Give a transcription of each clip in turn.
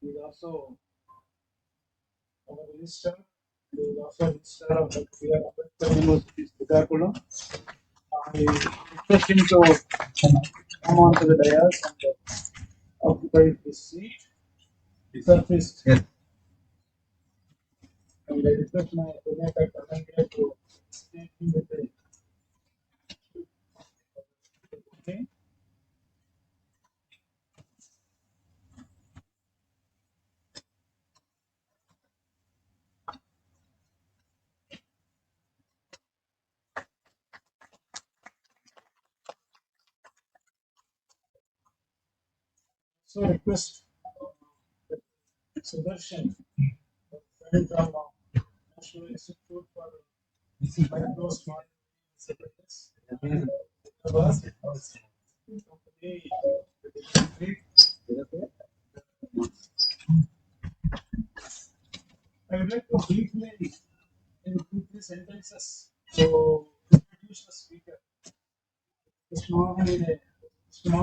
He is also our Registrar. He is also Registrar of the Ahmedabad University, Visakhapatnam. I request him to come on to the dais and occupy his seat. Surfaced. Yes. And I request my Purneka Karnataka to take him with the okay. So request Sudarshan, friend from National Institute for Micro Smart Enterprises. I would like to briefly, in 2-3 sentences, to introduce the speaker. Krishna Mohan is a gem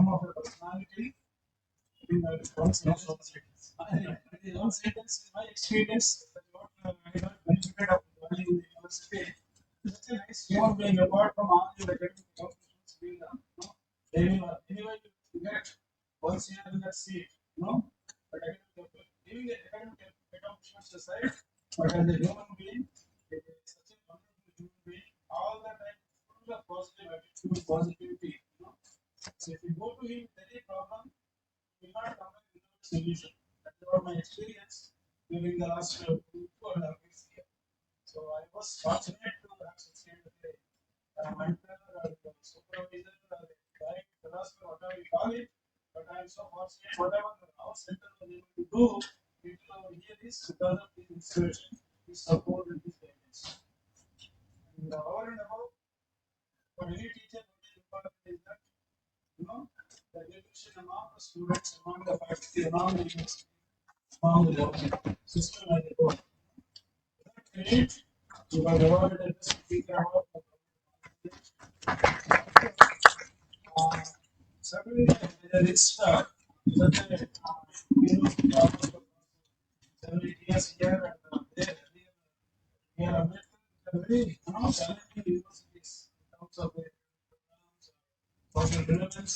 of a personality. In one sentence, in my experience, what I got benefited of learning in the university. Such a nice human being, apart from all the academic accomplishments being done. No? They will anyway you get once you are in that seat, no? But leaving the academic accomplishments aside, but as a human being, it is such a wonderful human being, all the time full of positive attitude, positivity. No? So if you go to him with any problem, will not come up with a solution. That's what my experience during the last 2.5 weeks here. So I was fortunate to have such kind of a mentor or a supervisor or a guide, philosopher, whatever you call it. But I am so fortunate, whatever our center was able to do, people over here is because of his inspiration, his support, and his guidance. And over and above, for any teacher, what is important is that the education among the students, among the faculty, among the university, among the government system as a whole. Without credit, you are rewarded as a speaker award for certainly the registrar, such a university almost for 7 8 years here and there, we are very challenging universities in terms of their social relevance.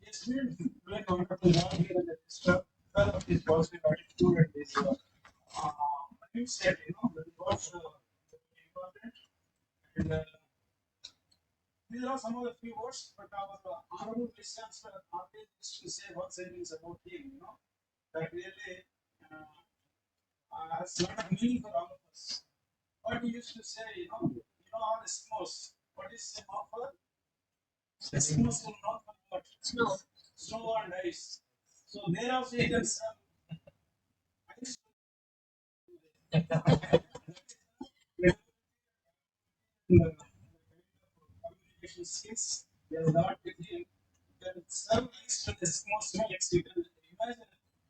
It's been very wonderful now here in the district because of his positive attitude and his mindset, that is what's very important. And these are some of the few words, but our honorable vice chancellor always used to say one sentence about him, that really has a lot of meaning for all of us. What he used to say, all Eskimos, what is the known for? Eskimos are known for what? Snow and ice. So there also you can sell ice. Communication skills, they are not between. You can sell ice to the Eskimos next. You can imagine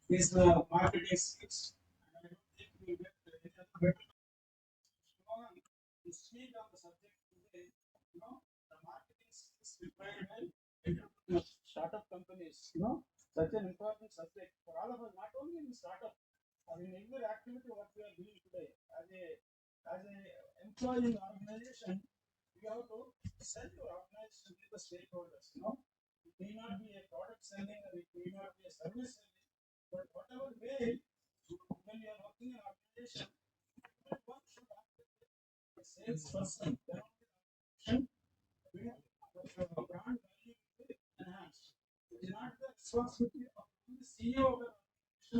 his marketing skills. And I don't think we will get any other better to speak on the subject today. The marketing skills required by entrepreneurs, startup companies. Such an important subject for all of us, not only in startup, or in every activity what we are doing today. As a employee in organization, you have to sell your organization to the stakeholders. It may not be a product selling or it may not be a service selling, but whatever way, when you are working in an organization, one should have a salesperson. We have the brand value will be enhanced. It is not the responsibility of the CEO of the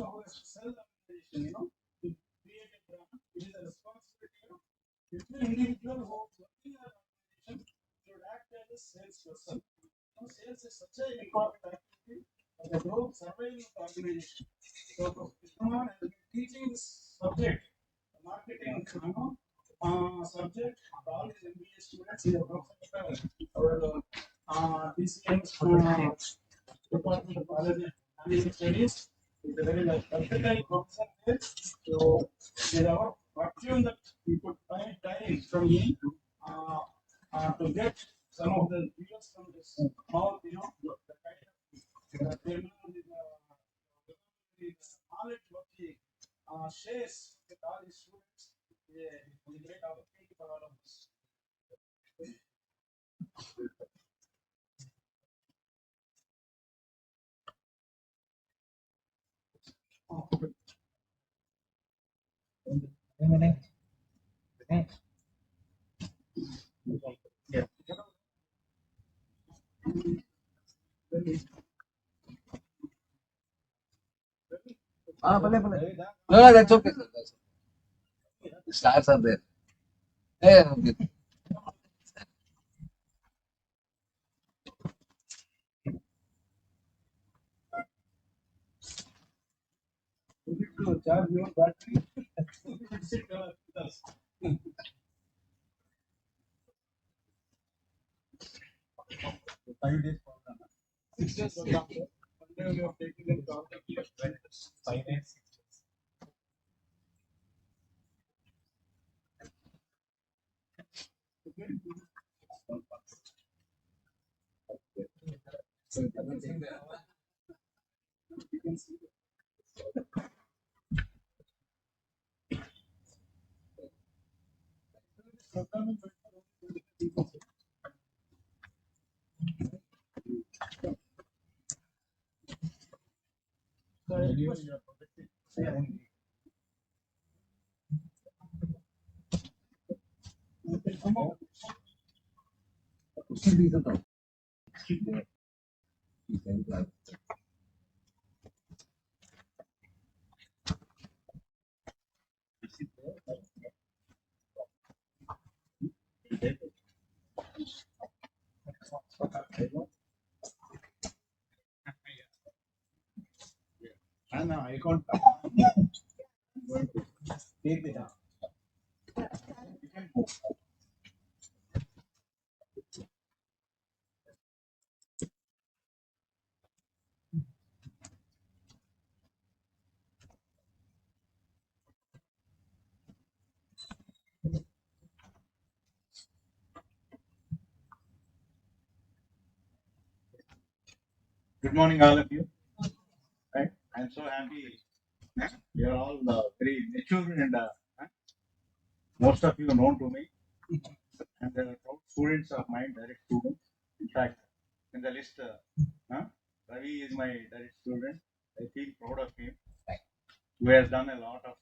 organization who has to sell the organization, to create a brand. It is a responsibility of every individual who is working in an organization should act as a salesperson. Sales is such an important activity for the growth survival of the organization. So, Krishna Mohan has been teaching this subject, marketing, subject for all his MBA students. He is a professor our DCM's Department of College and Management Studies. He is a very versatile professor there. So, it is our fortune that we could find time from him to get some of the views from this small, the kind of terminology, shares with all his students is a great opportunity for all of us. Yeah. No, that's okay. The stars are there. Yeah, okay. You need to charge your battery. Sit with us. 5 days program. 6 days program. One day we have taken the program. 5 days. 6 days. So you can see the program. So anyway, you are protected. Come on. And I can't take it out. You can go. Good morning, all of you. Right? I'm so happy. You are all very mature and most of you are known to me. And they are proud students of mine, direct students. In fact, in the list, Ravi is my direct student. I feel proud of him, who has done a lot of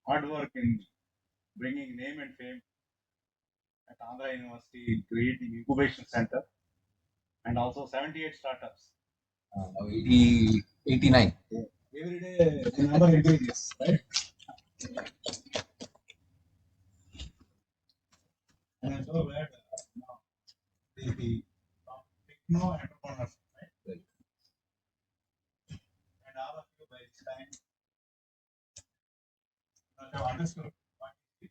hard work in bringing name and fame at Andhra University in creating incubation center and also 78 startups. 80, 89. Every day another engages, right? And I'm so glad now the techno entrepreneurs, right? And all of you by this time have understood what is it.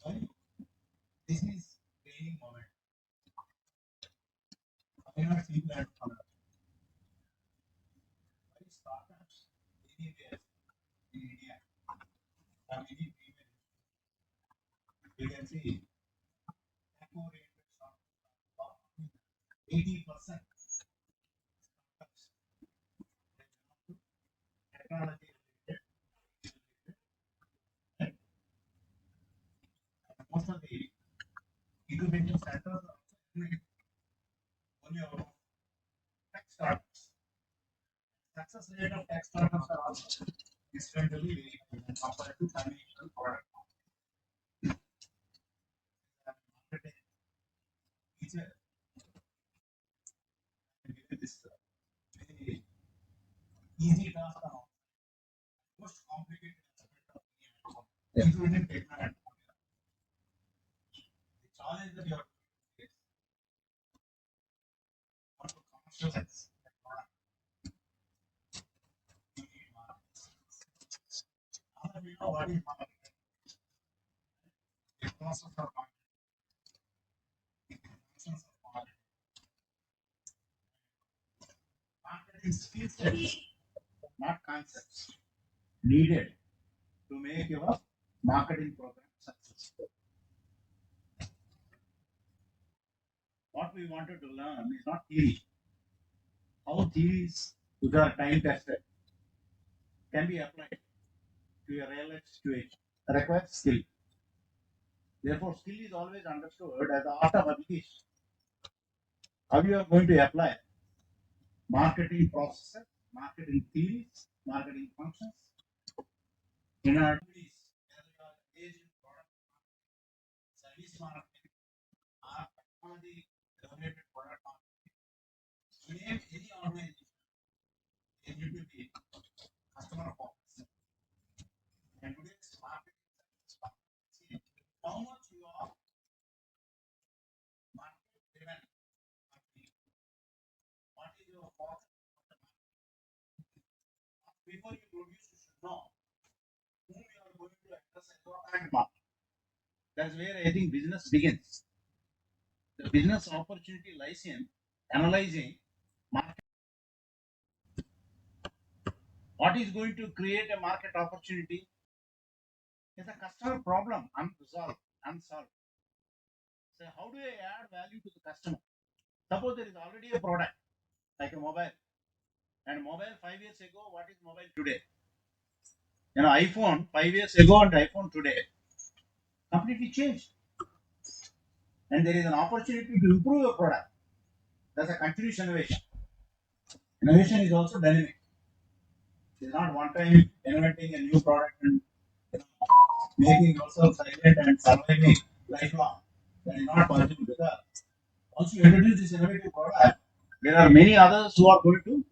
Why this is training moment. Why not simple entrepreneurs? Why startups anywhere in India have any female? You can see tech-oriented startups, 80% startups technology related, and most of the incubation centers are only about tech startups. Success rate of tech startups are also extremely very high when compared to conventional product. Marketing feature and given this very easy task and most complicated aspect of the including technology. The challenge that you have to face not to commercialize the product, you need marketing. Now that we know what is marketing, the process of marketing, the functions of marketing, marketing skill sets, not concepts, needed to make your marketing program successful. What we wanted to learn is not theory. How theories which are time tested can be applied to a real life situation requires skill. Therefore, skill is always understood as the art of application. How you are going to apply marketing processes, marketing theories, marketing functions in our activities, whether you are engaged in product service marketing or technology related product marketing. To name any organization, they need to be customer focused. And today's marketing is how much you are market driven. What is your focus? Before you produce, you should know whom you are going to address as your target market. That's where I think business begins. The business opportunity lies in analyzing market. What is going to create a market opportunity is a customer problem unsolved. So how do I add value to the customer? Suppose there is already a product like a mobile, and mobile 5 years ago, what is mobile today? iPhone 5 years ago and iPhone today completely changed, and there is an opportunity to improve your product. That's a continuous innovation. Innovation is also dynamic. It's not one time inventing a new product and making yourself silent and surviving lifelong. That is not possible because once you introduce this innovative product, there are many others who are going to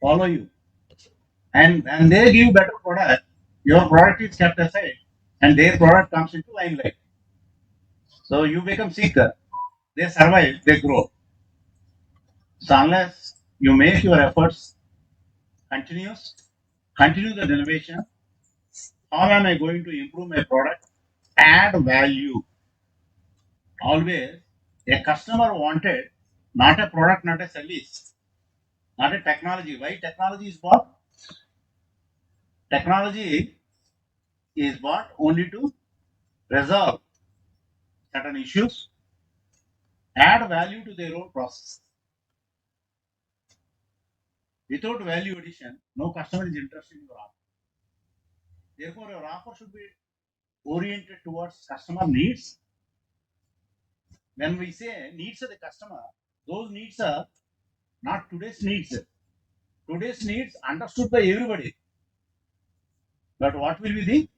follow you, and they give better product. Your product is kept aside, and their product comes into limelight. So you become sick. They survive, they grow. So unless you make your efforts continuous, continue the innovation, how am I going to improve my product? Add value. Always a customer wanted not a product, not a service, not a technology. Why technology is bought? Technology is bought only to resolve certain issues, add value to their own process. Without value addition, no customer is interested in your offer. Therefore, your offer should be oriented towards customer needs. When we say needs of the customer, those needs are not today's needs. Today's needs understood by everybody. But what will be the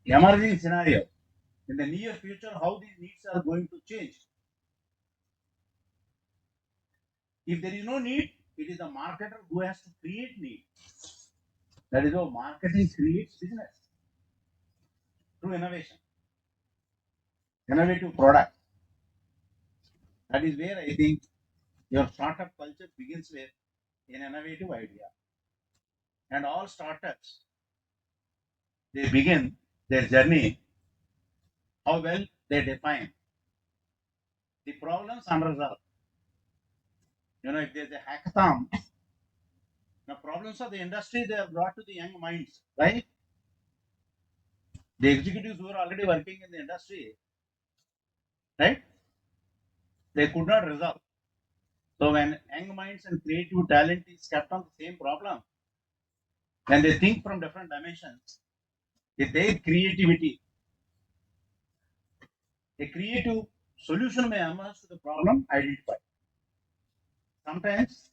emerging scenario in the near future? How these needs are going to change? If there is no need, it is the marketer who has to create need. That is how marketing creates business through innovation, innovative product. That is where I think your startup culture begins with an innovative idea. And all startups, they begin their journey how well they define the problems unresolved. If there's a hackathon, the problems of the industry they are brought to the young minds, right? The executives who are already working in the industry, right? They could not resolve. So when young minds and creative talent is kept on the same problem, when they think from different dimensions, with their creativity, a creative solution may emerge to the problem identified. Sometimes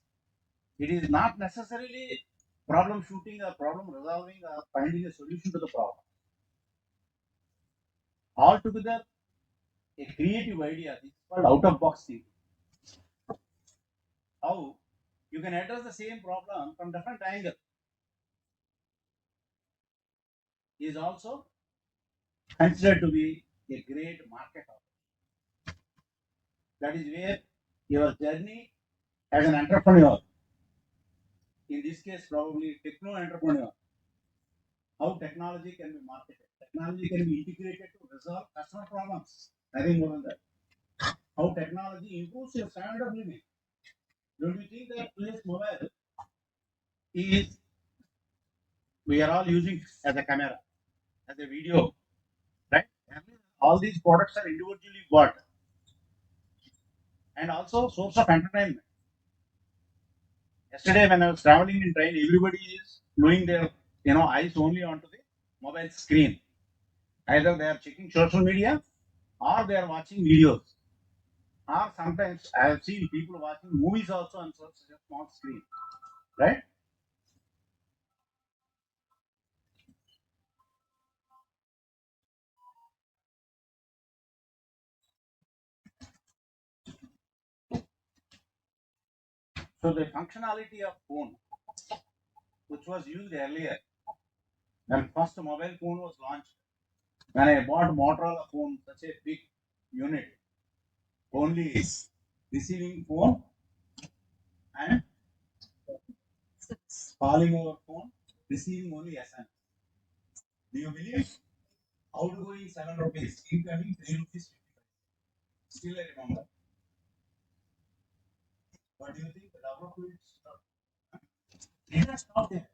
it is not necessarily problem shooting or problem resolving or finding a solution to the problem. Altogether, a creative idea is called out of box thinking. How you can address the same problem from different angle is also considered to be a great market opportunity. That is where your journey as an entrepreneur, in this case probably techno entrepreneur, how technology can be marketed. Technology can be integrated to resolve customer problems. Nothing more than that. How technology improves your standard of living. Don't you think that today's mobile is we are all using as a camera, as a video, right? All these products are individually bought and also source of entertainment. Yesterday when I was traveling in train, everybody is doing their eyes only onto the mobile screen. Either they are checking social media or they are watching videos. Or sometimes I have seen people watching movies also on such a small screen, right? So the functionality of phone, which was used earlier when first mobile phone was launched, when I bought Motorola phone, such a big unit, only receiving phone and calling over phone, receiving only SMS. Do you believe? Outgoing 7 rupees, incoming 3 rupees 55. Still I remember. What do you think? The development stop. It has stopped there.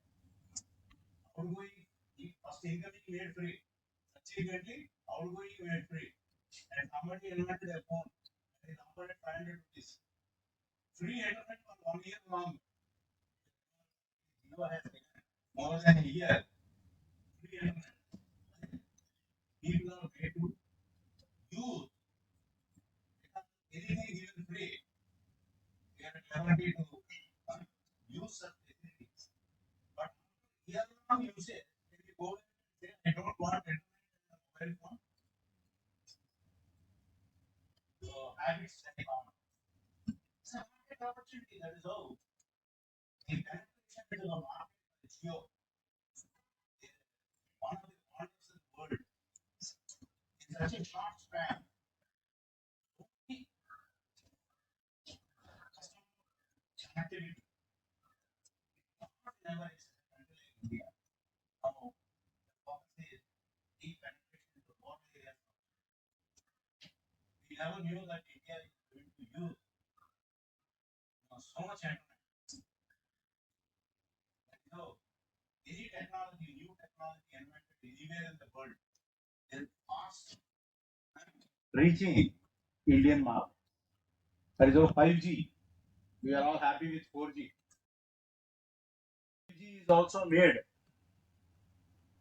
Outgoing, first incoming made free. Subsequently, outgoing made free. And somebody invented a phone. And it offered 500 rupees. Free internet for 1 year long. You have more than a year. Free internet. People are paid to use anything given free. We have a liberty to use such facilities. But year long usage, when you go and say, I don't want internet in the mobile phone, so habits take on. It's a market opportunity, that is all. The penetration into the market is your one of the wonders of the world. In such a short span, only customer connectivity never existed until India. Now, the focus is deep penetration into all areas. We never knew that India is going to use so much internet. So, any technology, new technology invented anywhere in the world is fast reaching Indian market. That is our 5G. We are all happy with 4G. 5G is also made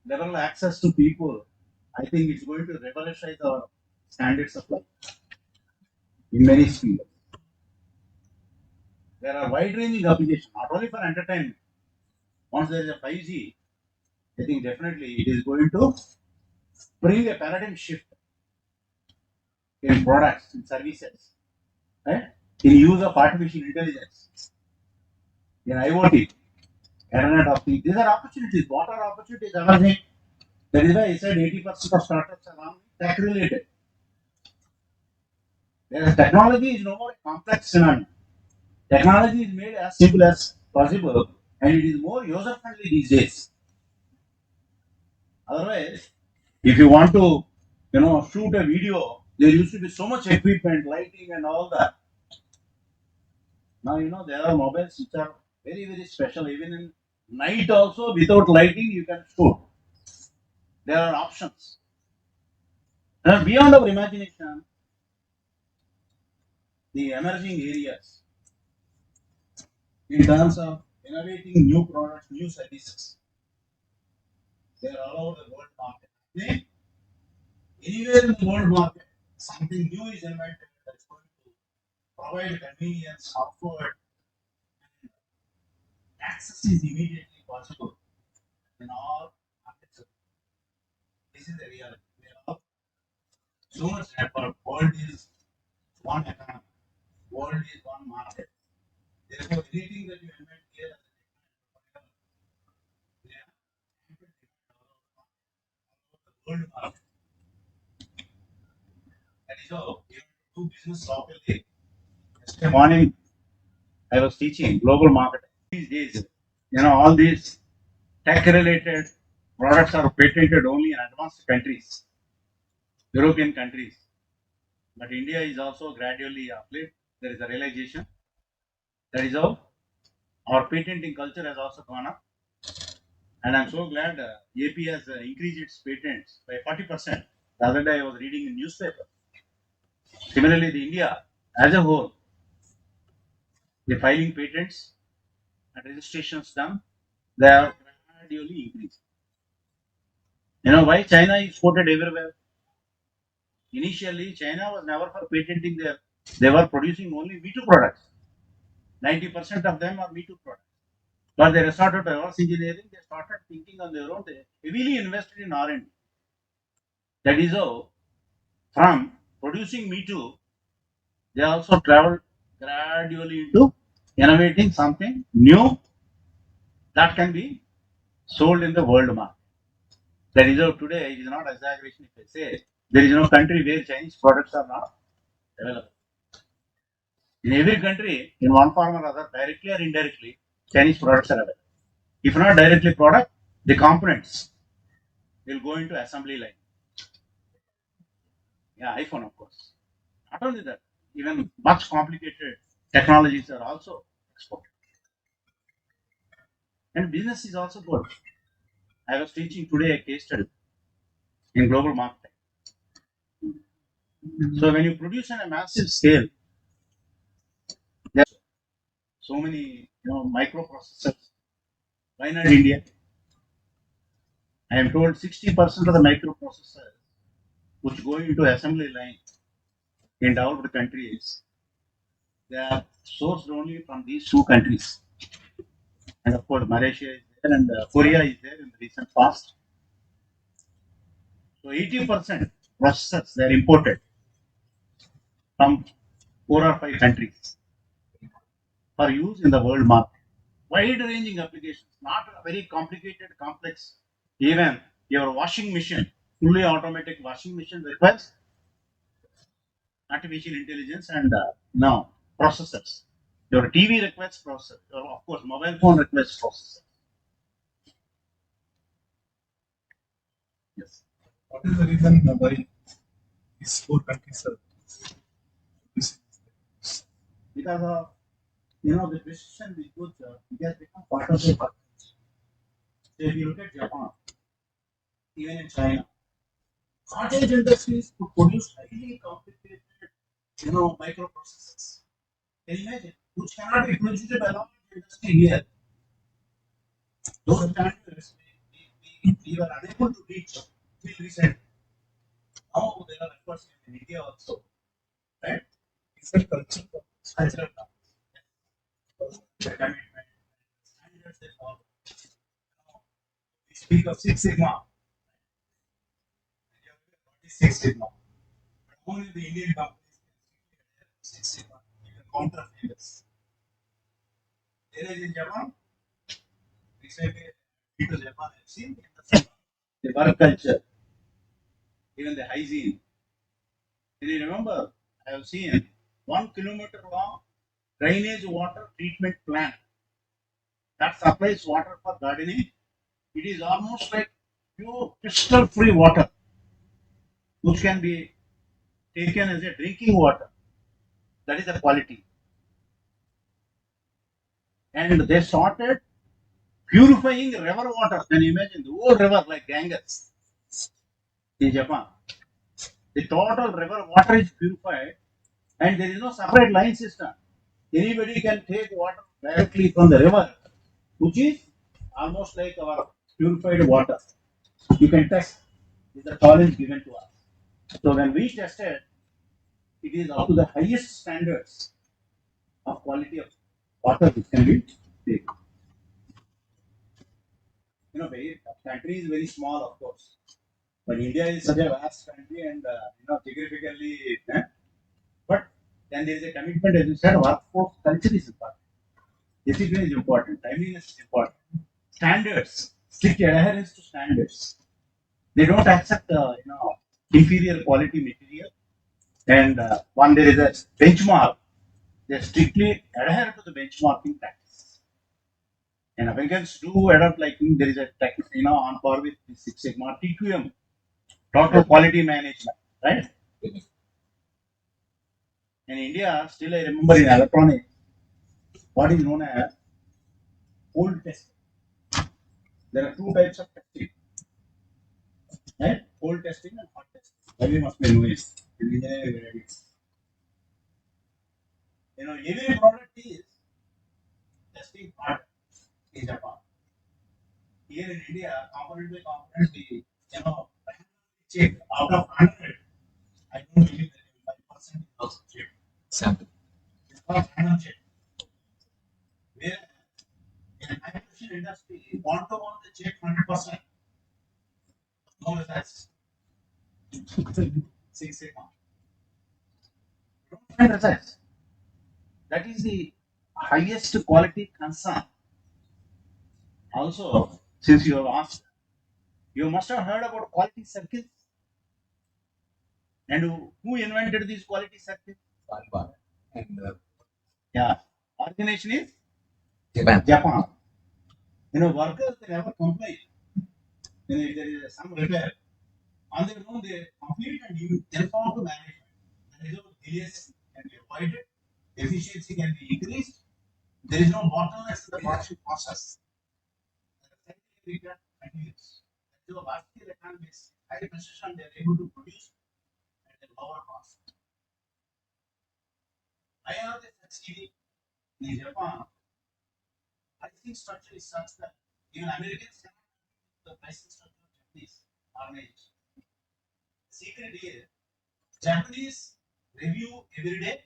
level access to people. I think it's going to revolutionize our standards of life in many fields. There are wide-ranging applications, not only for entertainment. Once there is a 5G, I think definitely it is going to bring a paradigm shift in products, in services, right? In use of artificial intelligence, in IoT, Internet of Things. These are opportunities. What are opportunities emerging? That is why I said 80% of startups are non tech related. Whereas technology is no more a complex phenomenon. Technology is made as simple as possible and it is more user friendly these days. Otherwise, if you want to, shoot a video, there used to be so much equipment, lighting and all that. Now, there are mobiles which are very, very special. Even in night also, without lighting, you can shoot. There are options. And beyond our imagination, the emerging areas in terms of innovating new products, new services, they are all over the world market. Anywhere in the world market, something new is invented that's going to provide convenience, comfort, and access is immediately possible in all markets. This is the reality. We have so much network. World is one economy. World is one market. Therefore, anything that you invent here as a technology, they are the world market. That is how you have to do business locally. Yesterday morning, I was teaching global marketing. These days, all these tech-related products are patented only in advanced countries, European countries. But India is also gradually uplift. There is a realization. That is how our patenting culture has also gone up. And I'm so glad AP has increased its patents by 40%. The other day I was reading in newspaper. Similarly, the India as a whole, the filing patents and registrations done, they are gradually increased. You know why China is quoted everywhere? Initially, China was never for patenting their. They were producing only Me Too products. 90% of them are Me Too products. But they resorted to reverse engineering. They started thinking on their own. They heavily invested in R&D. That is how, from producing Me Too, they also traveled gradually into innovating something new that can be sold in the world market. That is how today it is not exaggeration if I say there is no country where Chinese products are not available. In every country, in one form or other, directly or indirectly, Chinese products are available. If not directly product, the components will go into assembly line. Yeah, iPhone of course. Not only that, even much complicated technologies are also exported. And business is also good. I was teaching today a case study in global marketing. So when you produce on a massive scale, there are so many microprocessors. Why not India? I am told 60% of the microprocessors which go into assembly line in developed countries, they are sourced only from these two countries. And of course, Malaysia is there and Korea is there in the recent past. So 80% processors they are imported from 4 or 5 countries for use in the world market. Wide-ranging applications, not very complicated, complex. Even your washing machine, fully automatic washing machine requires artificial intelligence and now processors. Your TV requires processor. Your, of course, mobile phone requires processor. Yes. What is the reason why these 4 countries are using this? Because of the precision with which it has become part of the culture. So if you look at Japan, even in China, cottage industries to produce highly complicated, microprocessors. Can you imagine? Which cannot be produced by large industry here. Those standards we were unable to reach till recently. Now there are efforts in India also, right? It's a culture, cultural commitment, standards they follow. We speak of Six Sigma, Six Sigma. But only the Indian companies can Six Sigma, even counter failures. Whereas in Japan, recently, to Japan, I've seen the work culture, even the hygiene. Can you remember? I have seen 1 kilometer long drainage water treatment plant that supplies water for gardening. It is almost like pure crystal free water, which can be taken as a drinking water. That is the quality. And they started purifying river water. Can you imagine the old river like Ganges in Japan? The total river water is purified and there is no separate line system. Anybody can take water directly from the river, which is almost like our purified water. You can test. Is the challenge given to us. So when we tested, it is up to the highest standards of quality of water which can be taken. The country is very small, of course, but India is such a vast country and geographically, but then there is a commitment, as you said, workforce culture is important. Discipline is important. Timeliness is important. Standards, strict adherence to standards. They don't accept inferior quality material. And one there is a benchmark. They strictly adhere to the benchmarking practice. And Americans do adopt like there is a on par with the Six Sigma TQM, total quality management, right? In India, still I remember in electronics, what is known as cold testing. There are two types of testing, right? Cold testing and hot testing. Every must be knowing. Every product is testing hard in Japan. Here in India, component by component, we check out of 100. I don't believe that 5% is also check. Sample. It's called random check. Where in high pressure industry, want to check 100%. No results. 6 Sigma. Don't find results. That is the highest quality concern. Also, since you have asked, you must have heard about quality circles. And who invented these quality circles? Alpha. And Yeah, organization is Japan. Japan. Workers they never complain. If there is some repair, on their own they complete and you inform to management. There is no delays can be avoided, efficiency can be increased. There is no bottlenecks in the production process. The return continues. So last year economics, high precision, they are able to produce at a lower cost. I have this succeeding in Japan. Pricing structure is such that even Americans cannot compete with the pricing structure of Japanese organization. The secret is Japanese review every day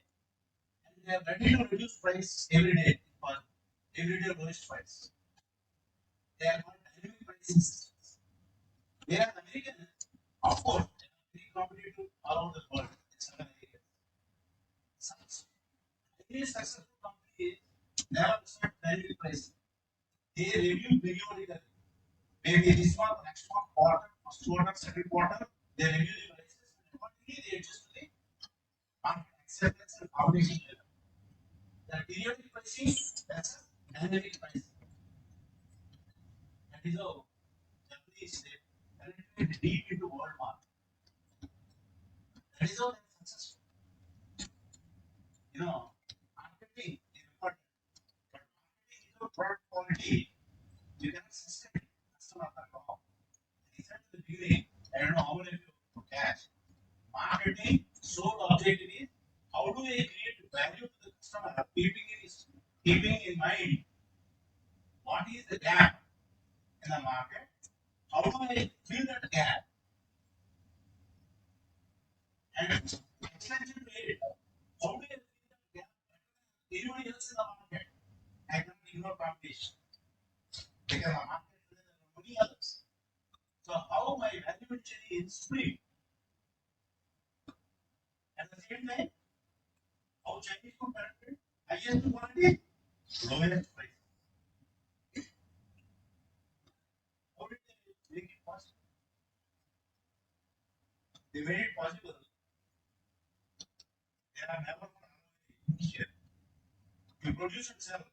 and they are ready to reduce price every day for every day lowest price. They are not dynamic pricing systems. Whereas Americans, of course, they are very competitive around the world in certain areas. Such highly successful companies never start dynamic pricing. They review periodically. Maybe this month, next month, quarter, first quarter, second quarter, they review the prices and accordingly they adjust to the market acceptance and competition level. The periodic pricing, that's a dynamic pricing. That is how Japanese they penetrate deep into world market. That is how they're successful. Marketing is important, but marketing is about product quality. You cannot sustain customer control. I said in the beginning, I don't know how many of you catch. Marketing sole objective is how do I create value to the customer, keeping in mind what is the gap in the market, how do I fill that gap, and extension to it, how do I fill that gap better than anybody else in the market? I cannot ignore competition because the market there are many others. So how my value chain is split. At the same time, how Chinese food penetrate highest quality, lowest price. How did they make it possible? They made it possible. There are never initial. You produce and sell.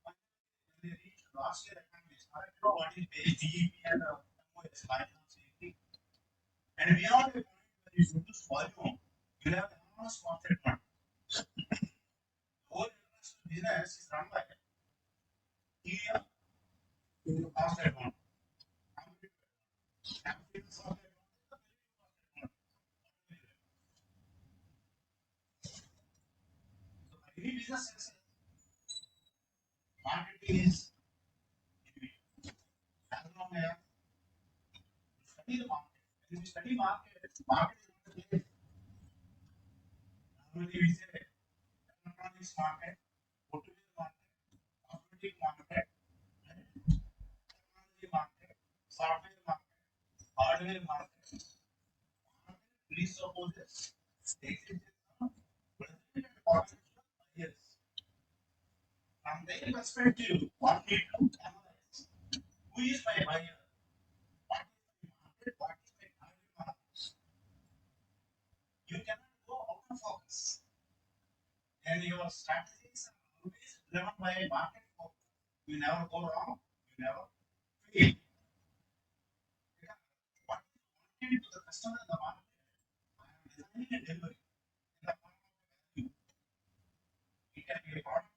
When they reach last year economies, I don't know what is base GDP and MOS, and beyond a point when you produce volume, you have enormous market fund. The whole international business is run by India in the cost advantage. Any business success, marketing is as long as you study the market. When you study market is not the place. Normally we say electronics market, automotive market, cosmetic market, technology market, software market, hardware market. Presupposes existence of present and potential buyers. From their perspective, one need to analyze who is my buyer, what is my market, what is my target market. You cannot go out of focus. And your strategies are always driven by market focus. You never go wrong, you never fail. Because what is wanted to the customer in the market, I am designing and delivering in the form of value. It can be a product,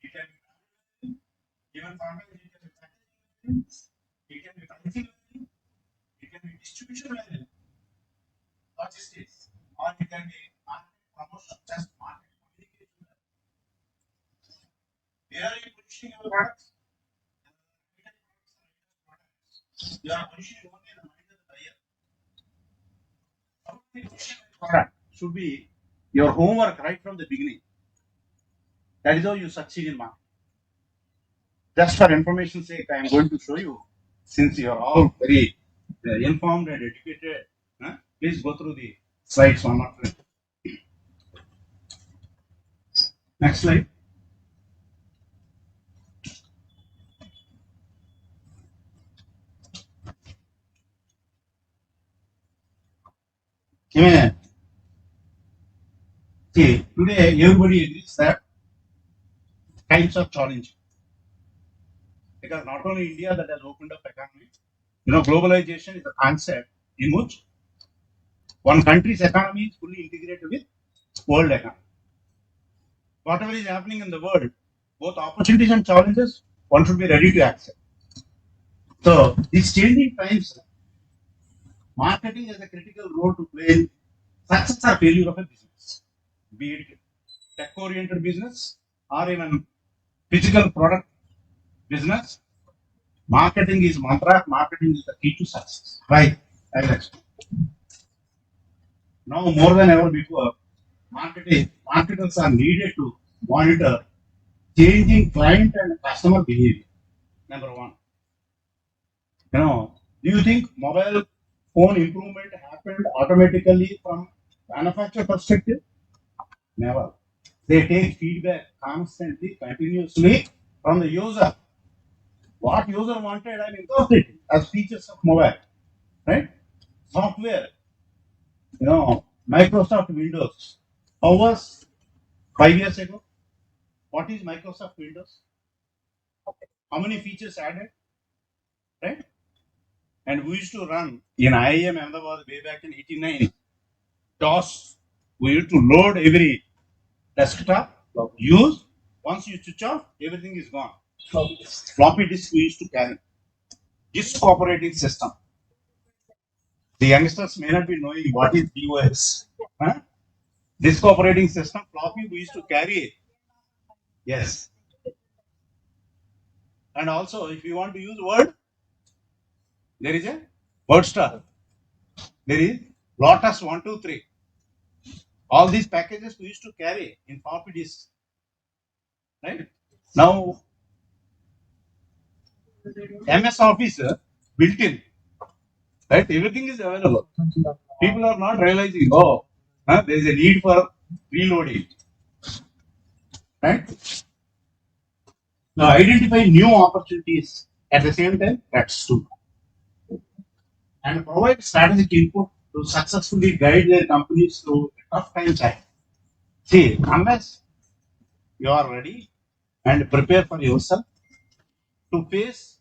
it can be value, even sometimes it can be packaging value, it can be pricing value, it can be distribution value, logistics, or it can be market promotion, just market communication value. Where are you positioning your products? You are positioning only in the mind of the buyer. How do you position the product? Should be your homework right from the beginning. That is how you succeed in marketing. Just for information sake, I am going to show you, since you are all very informed and educated, please go through the slides one after another. Next slide. Amen. See, today everybody agrees that kinds of challenge, because not only India that has opened up economy, globalization is a concept in which one country's economy is fully integrated with world economy. Whatever is happening in the world, both opportunities and challenges, one should be ready to accept. So, these changing times, marketing has a critical role to play in success or failure of a business, be it tech-oriented business or even physical product business. Marketing is mantra. Marketing is the key to success. Right? Alex. Now more than ever before, marketers are needed to monitor changing client and customer behavior. Number one. Do you think mobile phone improvement happened automatically from manufacturer perspective? Never. They take feedback constantly, continuously from the user. What user wanted, I'm incorporating as features of mobile, right? Software, Microsoft Windows. How was 5 years ago? What is Microsoft Windows? How many features added, right? And we used to run in IIM Ahmedabad way back in 89. DOS. We used to load every desktop, use. Once you switch off, everything is gone. Floppy disk we used to carry. Disk operating system. The youngsters may not be knowing what is DOS. Huh? Disk operating system, floppy we used to carry it. Yes. And also, if you want to use Word, there is a Word Star. There is Lotus 123. All these packages we used to carry in floppy disk. Right? Now, MS Office built in. Right? Everything is available. People are not realizing, there is a need for reloading. Right? Now, identify new opportunities at the same time, that's true. And provide strategic input to successfully guide their companies through tough times. See, unless you are ready and prepare for yourself to face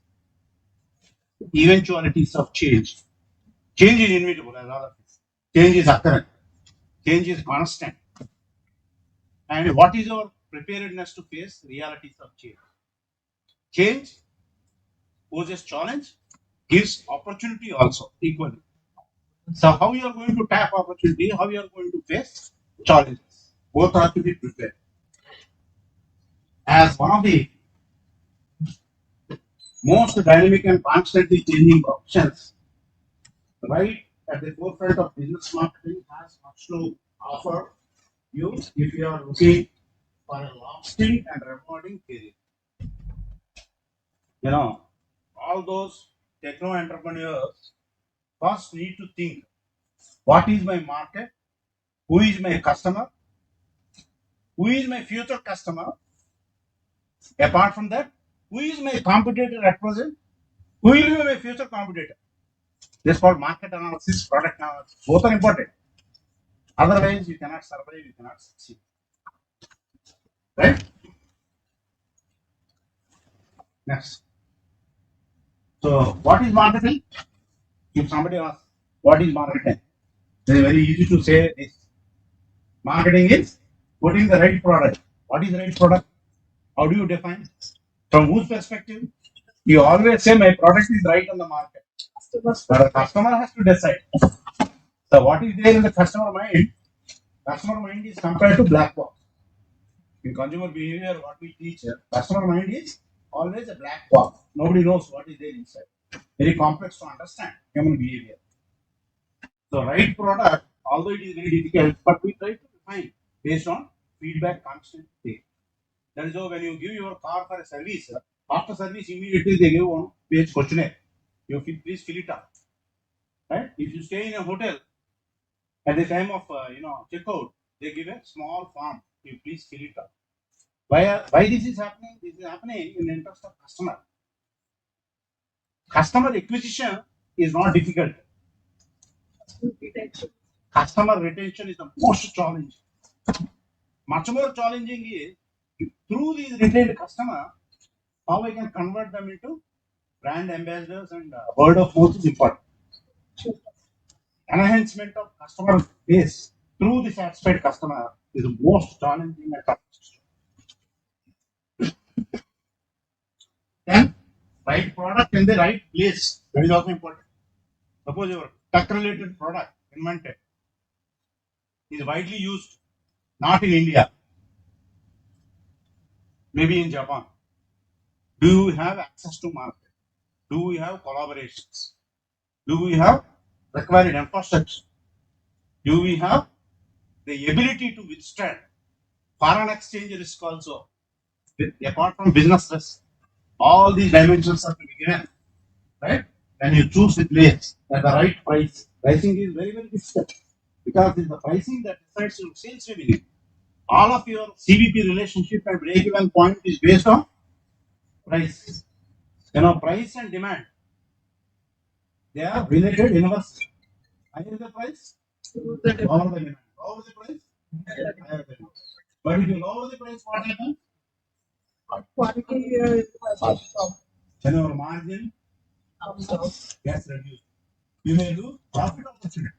eventualities of change. Change is inevitable, as all of this. Change is occurrent. Change is constant. And what is your preparedness to face realities of change? Change poses challenge, gives opportunity also equally. So how you are going to tap opportunity, how you are going to face challenges. Both are to be prepared. As one of the most dynamic and constantly changing options, right at the forefront of business marketing has much to offer you if you are looking for a lasting and rewarding career. All those techno entrepreneurs first need to think, what is my market? Who is my customer? Who is my future customer? Apart from that, who is my competitor at present? Who will be my future competitor? This is called market analysis, product analysis. Both are important. Otherwise, you cannot survive, you cannot succeed. Right? Next. So, what is marketing? If somebody asks, what is marketing? It is very easy to say this. Marketing is putting the right product. What is the right product? How do you define? From whose perspective? You always say my product is right on the market. But the customer has to decide. So what is there in the customer mind? Customer mind is compared to black box. In consumer behavior, what we teach, customer mind is always a black box. Nobody knows what is there inside. very complex to understand human behavior. So right product, although it is very difficult, but we try to define based on feedback constantly. That is why when you give your car for a service, after service immediately they give one page questionnaire. Please fill it up. Right? If you stay in a hotel at the time of checkout, they give a small form. You please fill it up. Why this is happening? This is happening in the interest of customer. Customer acquisition is not difficult. Customer retention is the most challenging. Much more challenging is through these retained customer, how I can convert them into brand ambassadors and word of mouth is important. Enhancement of customer base through the satisfied customer is the most challenging and toughest. Then, right product in the right place. That is also important. Suppose your tech-related product invented is widely used, not in India, maybe in Japan. Do we have access to market? Do we have collaborations? Do we have required infrastructure? Do we have the ability to withstand foreign exchange risk also? Apart from business risk, all these dimensions are to be given, right? When you choose the place at the right price, pricing is very, very difficult because it's the pricing that decides your sales revenue. All of your CVP relationship and break-even point is based on price. Price and demand, they are related inversely. Higher the price, lower the demand. Lower the price, higher the demand. But if you lower the price, what happens? Quality then our margin gets reduced. You may lose profit opportunity.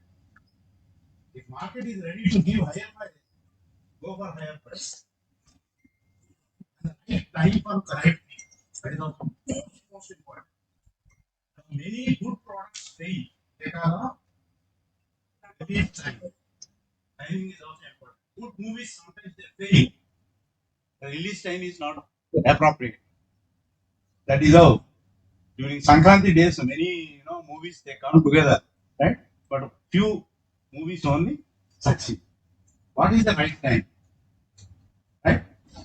If market is ready to give higher price, go for higher price. Time for correct. That is also most important. Many good products fail. They are release time. Timing is also important. Good movies sometimes they fail. The release time is not appropriate. That is how during Sankranti days, many movies they come together, right? But few movies only succeed. What is the right time? Right?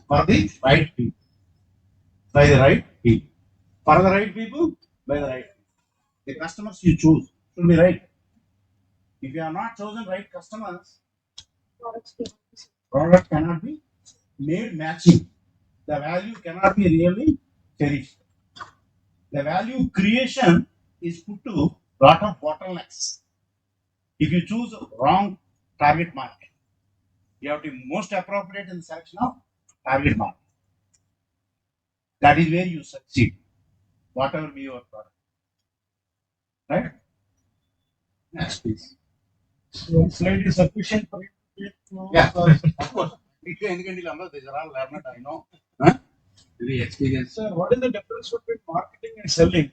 For the right people. By the right people. For the right people, by the right people. The customers you choose should be right. If you have not chosen right customers, product cannot be made matching. The value cannot be really cherished. The value creation is put to lot of bottlenecks. If you choose wrong target market, you have to be most appropriate in the selection of target market. That is where you succeed, whatever be your product. Right? Next, please. So, slide is sufficient for you. Yeah, of course. These are all learned, I know. Huh? Very experienced. Sir, what is the difference between marketing and selling?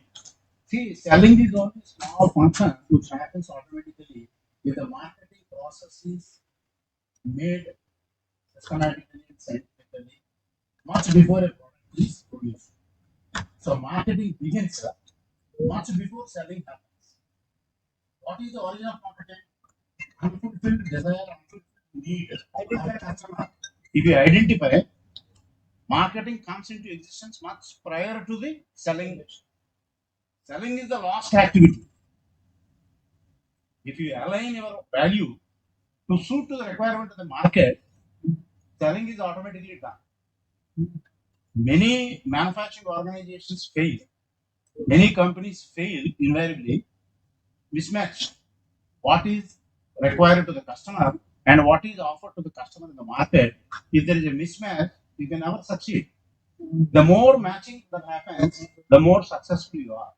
See, selling is only a small function which happens automatically with the marketing processes made systematically and scientifically much before a product is produced. So marketing begins much before selling happens. What is the origin of marketing? Unfulfilled desire, unfulfilled need of the customer. If you identify, marketing comes into existence much prior to the selling. Selling is the last activity. If you align your value to suit to the requirement of the market, selling is automatically done. Many manufacturing organizations fail. Many companies fail invariably mismatch what is required to the customer and what is offered to the customer in the market. If there is a mismatch, you can never succeed. The more matching that happens, the more successful you are.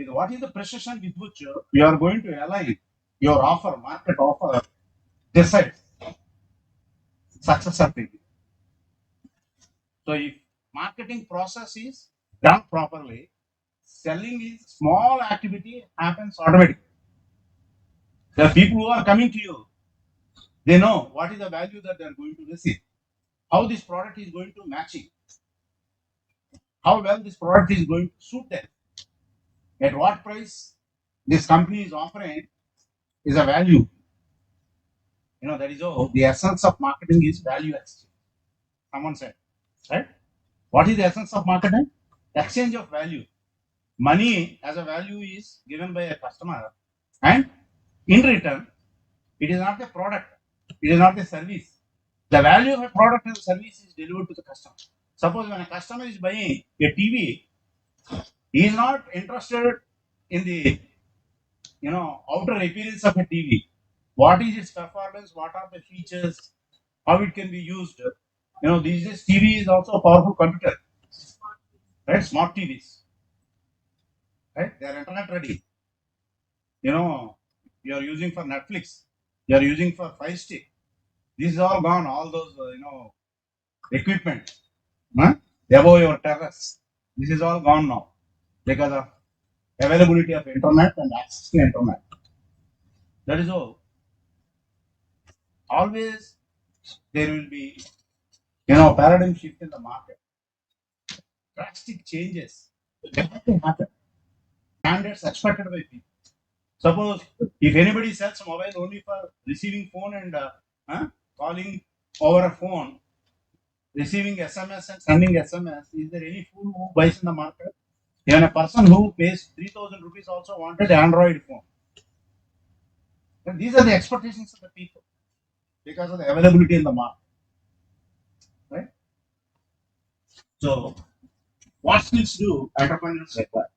What is the precision with which you are going to align your offer, market offer, decide success or failure. So if marketing process is done properly, selling is small activity happens automatically. The people who are coming to you, they know what is the value that they are going to receive, how this product is going to match it, how well this product is going to suit them. At what price this company is offering is a value. That is all. The essence of marketing is value exchange. Someone said, right? What is the essence of marketing? Exchange of value. Money as a value is given by a customer, and in return, it is not a product. It is not a service. The value of a product and service is delivered to the customer. Suppose when a customer is buying a TV, he is not interested in the outer appearance of a TV. What is its performance? What are the features? How it can be used? These days TV is also a powerful computer, right? Smart TVs, right? They are internet ready. You know, you are using for Netflix. You are using for Fire Stick. This is all gone. All those equipment, huh? Above your terrace. This is all gone now because of availability of internet and access to internet. That is all. Always there will be paradigm shift in the market. Drastic changes definitely happen. Standards expected by people. Suppose if anybody sells mobile only for receiving phone and calling over a phone, receiving SMS and sending SMS, is there any fool who buys in the market? Even a person who pays 3,000 rupees also wanted Android phone. And these are the expectations of the people because of the availability in the market, right? So, what skills do entrepreneurs require?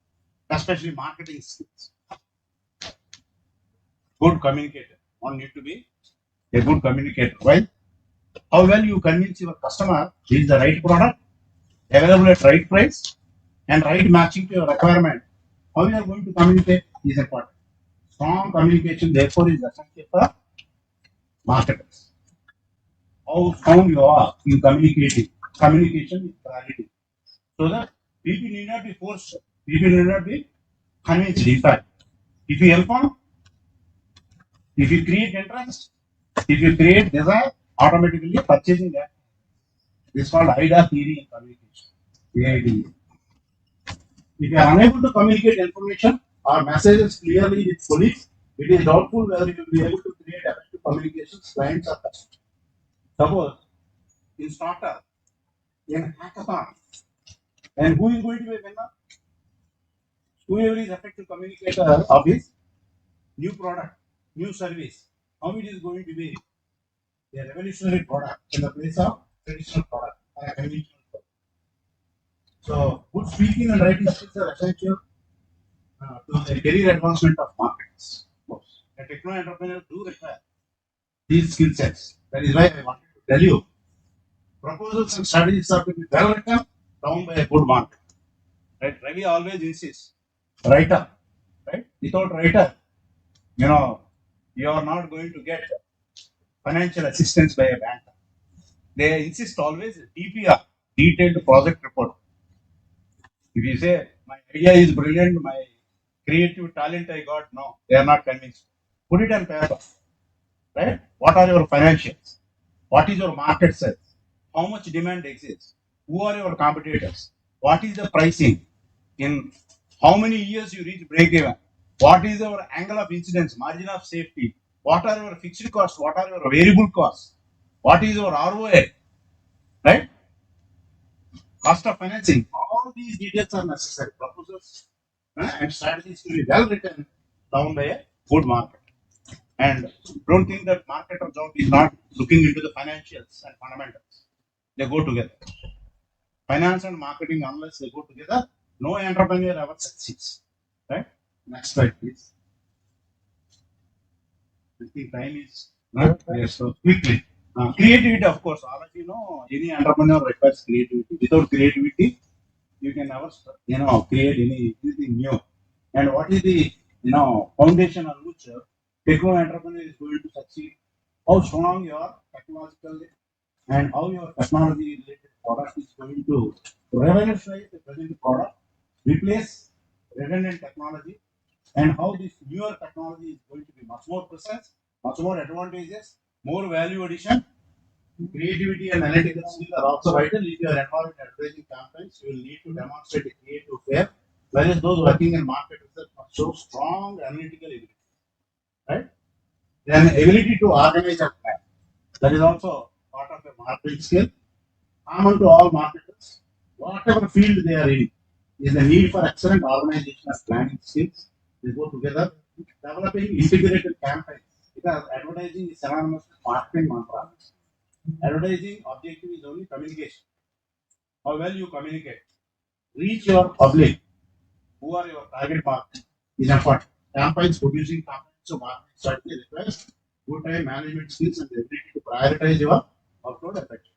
Especially marketing skills. Good communicator. One need to be a good communicator. Why? How well you convince your customer is the right product, available at right price, and right matching to your requirement. How you are going to communicate is important. Strong communication, therefore, is essential for marketers. How strong you are in communicating. Communication is priority. So that people need not be forced. People need not be convinced. In fact, if you inform, if you create interest, if you create desire, automatically purchasing that. This is called IDA theory in communication. AIDA. If you are unable to communicate information or messages clearly with colleagues, it is doubtful whether you will be able to create effective communications, clients, or customers. Suppose in startup, in hackathon, and who is going to be a winner? Whoever is effective communicator of his new product, new service, how it is going to be a revolutionary product in the place of traditional product or a conventional product. So, good speaking and writing skills are essential to the career advancement of markets. Of course, a techno entrepreneur do require these skill sets. That is why I wanted to tell you proposals and strategies are to be well written down by a good market. Right? Ravi always insists writer. Right? Without writer, you know, you are not going to get financial assistance by a banker. They insist always DPR, detailed project report. If you say my idea is brilliant, my creative talent I got, no, they are not convinced. Put it on paper, right? What are your financials? What is your market size? How much demand exists? Who are your competitors? What is the pricing? In how many years you reach break even? What is your angle of incidence, margin of safety? What are your fixed costs? What are your variable costs? What is your ROA? Right? Cost of financing. All these details are necessary. Proposals and strategies to be well written down by a good market. And don't think that marketer job is not looking into the financials and fundamentals. They go together. Finance and marketing, unless they go together, no entrepreneur ever succeeds. Right? Next slide, please. I think time is not yes, so quickly. Creativity, of course, all of any entrepreneur requires creativity. Without creativity, you can never create anything new. And what is the foundation on which techno entrepreneur is going to succeed? How strong your technological and how your technology related product is going to revolutionize the present product, replace redundant technology, and how this newer technology is going to be much more precise, much more advantageous, more value addition. Creativity and analytical skills are also vital. If you are involved in advertising campaigns, you will need to demonstrate a creative flair. Whereas those working in market research show strong analytical ability, right? Then ability to organize and plan. That is also part of a marketing skill. Common to all marketers, whatever field they are in, is the need for excellent organization and planning skills. They go together. Developing integrated campaigns, because advertising is synonymous with marketing mantra. Advertising objective is only communication. How well you communicate, reach your public, who are your target market, is important. Campaigns producing campaigns of marketing strategy requires good time management skills and the ability to prioritize your upload effectively.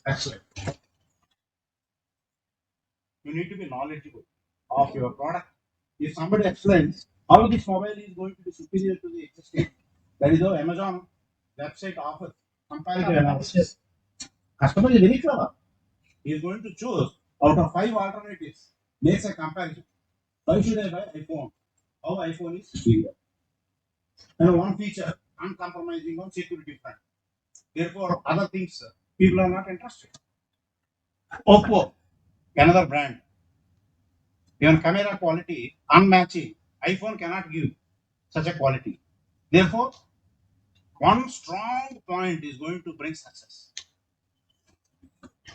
Excellent. You need to be knowledgeable of your product. If somebody explains how this mobile is going to be superior to the existing, that is how Amazon website offers comparative analysis. Customer is very clever. He is going to choose out of 5 alternatives, makes a comparison. Why should I buy iPhone? How iPhone is superior? And one feature, uncompromising on security front. Therefore, other things people are not interested. Oppo, another brand. Even camera quality, unmatching. iPhone cannot give such a quality. Therefore, one strong point is going to bring success.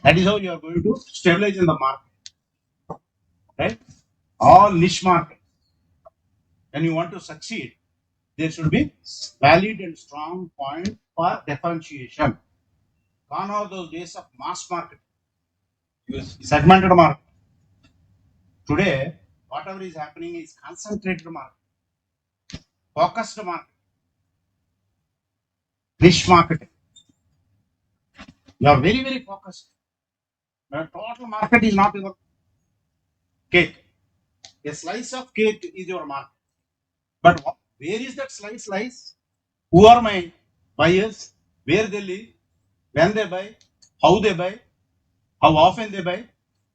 That is how you are going to stabilize in the market. Right? All niche market. When you want to succeed, there should be valid and strong point for differentiation. Gone are those days of mass market, segmented market. Today, whatever is happening is concentrated market, focused market, niche marketing. You are very, very focused. The total market is not your cake. A slice of cake is your market. But where is that slice lies? Who are my buyers? Where they live? When they buy? How they buy? How often they buy?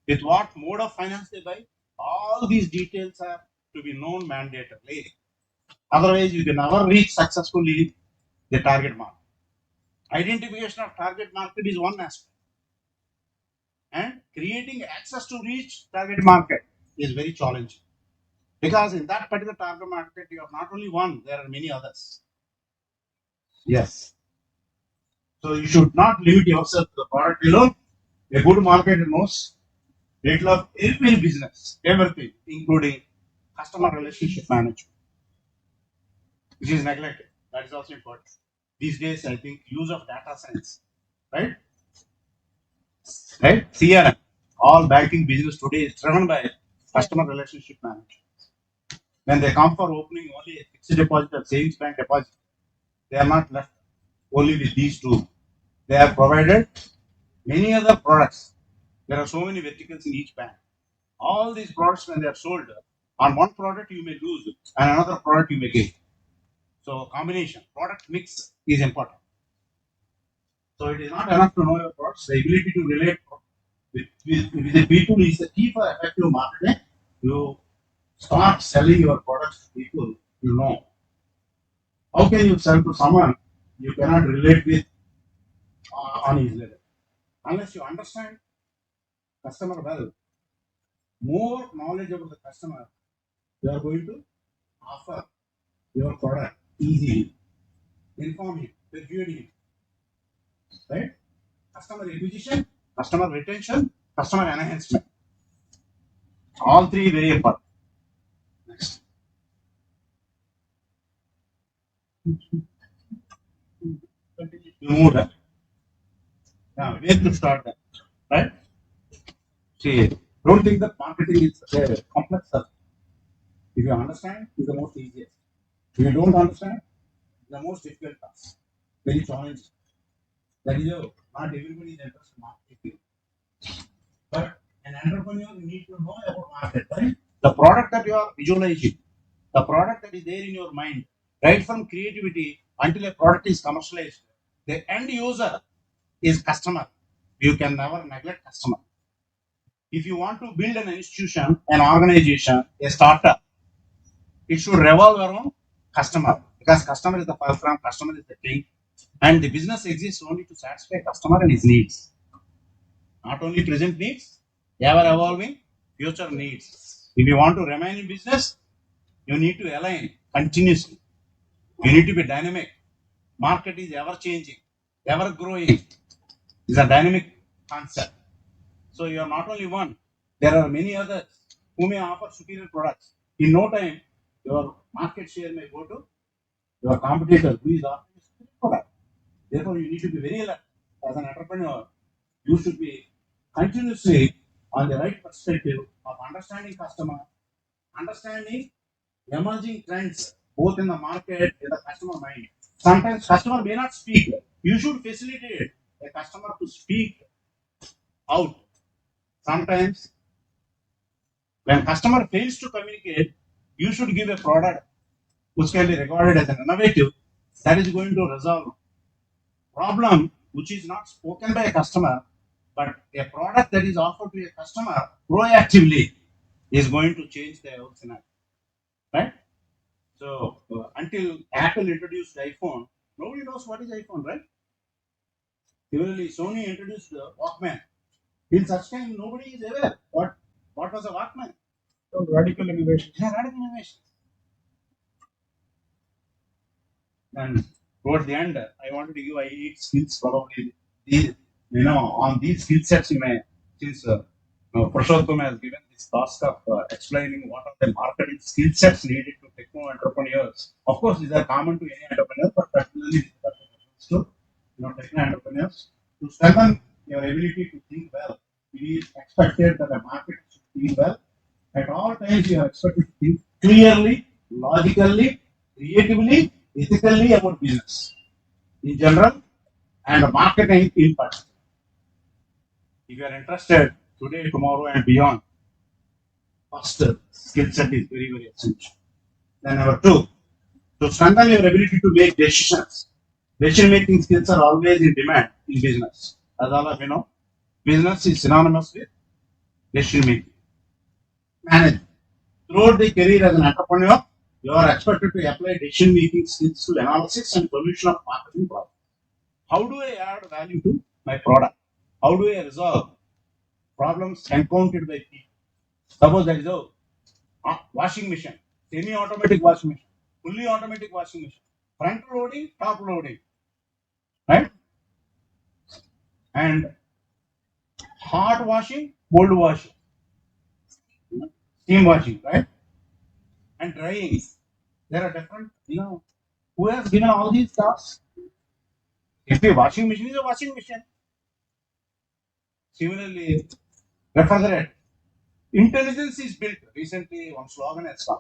With what mode of finance they buy? All these details are to be known mandatorily. Otherwise, you can never reach successfully the target market. Identification of target market is one aspect. And creating access to reach target market is very challenging. Because in that particular target market, you have not only one, there are many others. Yes. So you should not limit yourself to the product alone. A good market knows little of every business, everything, including customer relationship management, which is neglected. That is also important. These days, I think use of data science, right? Right? CRM, all banking business today is driven by customer relationship management. When they come for opening only a fixed deposit or savings bank deposit, they are not left only with these two. They are provided many other products. There are so many verticals in each bank. All these products, when they are sold, on one product you may lose, and another product you may gain. So combination, product mix is important. So it is not enough to know your products. The ability to relate with the people is the key for effective marketing. You start selling your products to people you know. How can you sell to someone you cannot relate with on his level? Unless you understand customer well, more knowledge about the customer, you are going to offer your product easily, inform him, persuade him, right? Customer acquisition, customer retention, customer enhancement. All three very important. Next. You move that. Now, where to start that? Right? See, don't think that marketing is a complex subject. If you understand, it's the most easiest. If you don't understand, it's the most difficult task. Very challenging. That is how not everybody is interested in marketing. But an entrepreneur, you need to know about market, right? The product that you are visualizing, the product that is there in your mind, right from creativity until a product is commercialized, the end user is customer. You can never neglect customer. If you want to build an institution, an organization, a startup, it should revolve around customer, because customer is the fulcrum, customer is the king, and the business exists only to satisfy customer and his needs. Not only present needs, ever evolving future needs. If you want to remain in business, You need to align continuously. You need to be dynamic. Market is ever changing, ever growing. It's a dynamic concept. So you are not only one. There are many others who may offer superior products. In no time, your market share may go to your competitor who is offering a superior product. Therefore, you need to be very alert. As an entrepreneur, you should be continuously on the right perspective of understanding customer, understanding emerging trends both in the market and the customer mind. Sometimes customer may not speak. You should facilitate a customer to speak out. Sometimes when customer fails to communicate, you should give a product which can be regarded as an innovative that is going to resolve problem which is not spoken by a customer, but a product that is offered to a customer proactively is going to change the whole scenario. Right? So until Apple introduced iPhone, nobody knows what is iPhone, right? Similarly, Sony introduced the Walkman. Till such time, nobody is aware what was a Walkman. So radical innovation. Yeah, radical innovation. And towards the end, I wanted to give 8 skills probably. On these skill sets, you may, since Purushottam has given this task of explaining what are the marketing skill sets needed to techno entrepreneurs. Of course, these are common to any entrepreneur, but particularly to techno entrepreneurs to strengthen your ability to think well. It is expected that the market should think well. At all times, you are expected to think clearly, logically, creatively, ethically about business in general and marketing in particular. If you are interested today, tomorrow, and beyond, first skill set is very, very essential. Then number two, to strengthen your ability to make decisions. Decision making skills are always in demand in business. As all of you know, business is synonymous with decision making. Management. Throughout the career as an entrepreneur, you are expected to apply decision making skills to analysis and solution of marketing problems. How do I add value to my product? How do I resolve problems encountered by people? Suppose there is a washing machine, semi-automatic washing machine, fully automatic washing machine, front loading, top loading, right? And hot washing, cold washing, steam washing, right? And drying. There are different, who has given all these tasks? If the washing machine is a washing machine. Similarly, refrigerator. Intelligence is built. Recently, one slogan has come.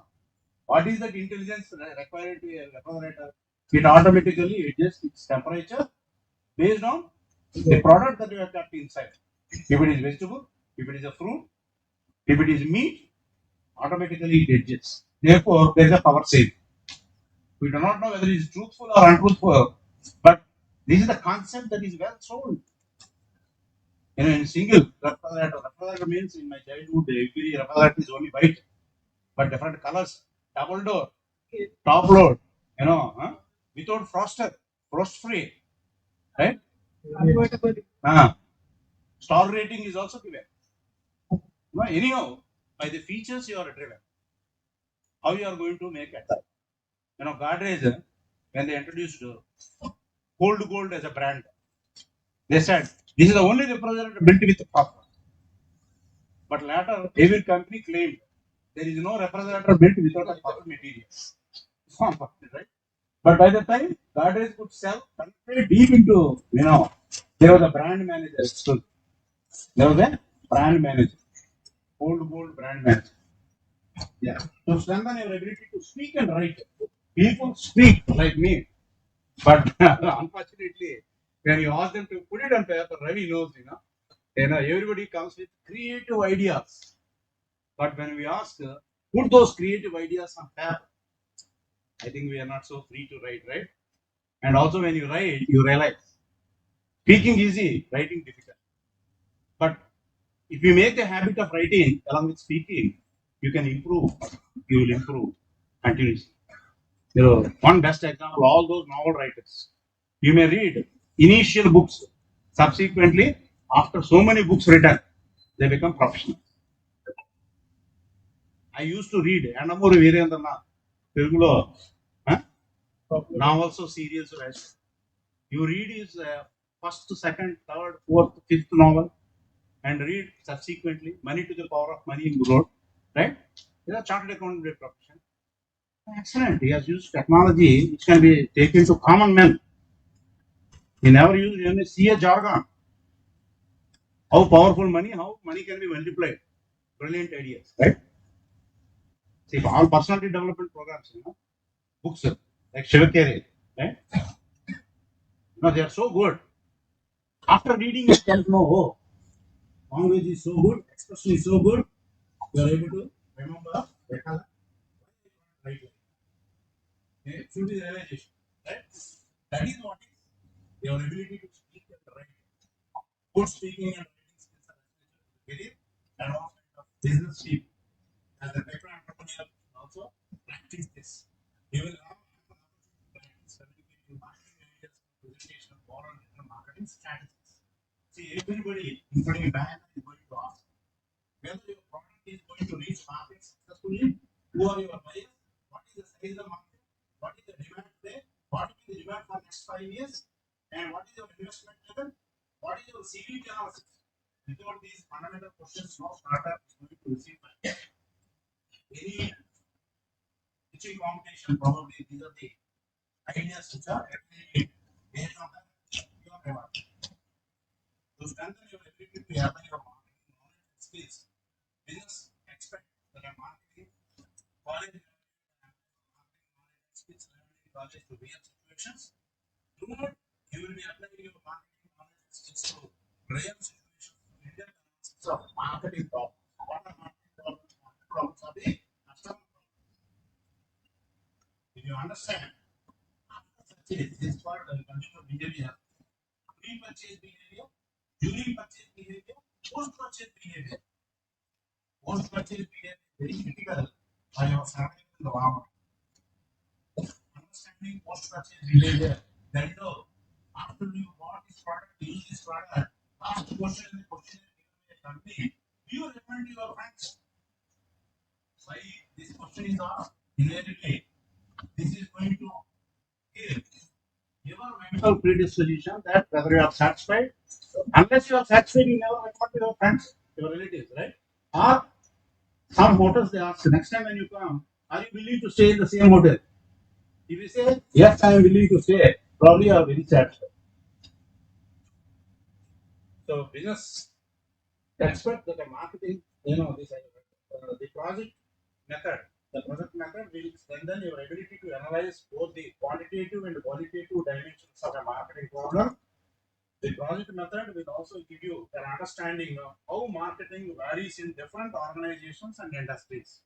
What is that intelligence required to a refrigerator? It automatically adjusts its temperature based on the product that you have kept inside. If it is vegetable, if it is a fruit, if it is meat, automatically it adjusts. Therefore, there is a power saving. We do not know whether it is truthful or untruthful, but this is the concept that is well sold. In single refrigerator means in my childhood, every refrigerator is only white, but different colors, double door, top load, without froster, frost free, right? Star rating is also given. Anyhow, by the features you are driven, how you are going to make it. Godrej, when they introduced Cold Gold as a brand, they said this is the only refrigerator built with copper. But later, every company claimed there is no refrigerator built without a copper material. Right? But by the time Godrej could sell, penetrate deep into, there was a brand manager. So there was a brand manager, Cold Gold brand manager. Yeah. To strengthen your ability to speak and write. People speak like me, but unfortunately, when you ask them to put it on paper, Ravi knows, everybody comes with creative ideas. But when we ask, put those creative ideas on paper, I think we are not so free to write, right? And also when you write, you realize speaking easy, writing difficult. But if you make a habit of writing along with speaking, you can improve. You will improve continuously. One best example, all those novel writers. You may read initial books. Subsequently, after so many books written, they become professional. I used to read Andamuru Veerendranath. Telugulo, huh? Now also serials write. You read his first, second, third, fourth, fifth novel and read subsequently Money to the Power of Money in Road, right? He's a chartered accountant profession. Excellent. He has used technology which can be taken to common men. He never used any CA jargon. How powerful money, how money can be multiplied. Brilliant ideas, right? See, all personality development programs, books like Shivakere, right? No, they are so good. After reading, you can know, oh, language is so good, expression is so good, you are able to remember, recall, right? It should be the realization, right? That is what is your ability to speak and write. Good speaking and writing skills are very advancement of business people. As a background entrepreneur, also practice this. You will have practice communicating marketing ideas, presentation, oral and written marketing strategies. See, everybody, including bank, is going to ask whether your product is going to reach market successfully. Who are your buyers? What is the size of the market? What is the demand today? What will be the demand for next 5 years? And what is your investment level? What is your CVT analysis? Without these fundamental questions, no startup is going to receive any pitching competition. Probably these are the ideas which are actually based on your reward. To strengthen your ability to apply your marketing knowledge and skills, business expect that a marketing college skills learned in college to real situations. Throughout, you will be applying your marketing knowledge and skills to real situations, Indian analysis of marketing problems. What are marketing problems? Marketing problems are the customer problems. If you understand, purchase is for consumer behavior, pre-purchase behavior, during purchase behavior, post-purchase behavior. Post-purchase behavior is very critical for your survival in the long run. Understanding post-purchase behavior, that is all. After you bought this product, use this product, last question in the question given by a company, do you recommend to your friends? Why this question is asked? Invariably, this is going to give your mental predisposition that whether you are satisfied, unless you are satisfied, you never recommend to your friends, your relatives, right? Or some hotels they ask next time when you come, are you willing to stay in the same hotel? If you say yes, I am willing to stay, probably you are very satisfied. So business expect that the marketing, this the project method, the project method will strengthen your ability to analyze both the quantitative and qualitative dimensions of a marketing problem. The project method will also give you an understanding of how marketing varies in different organizations and industries.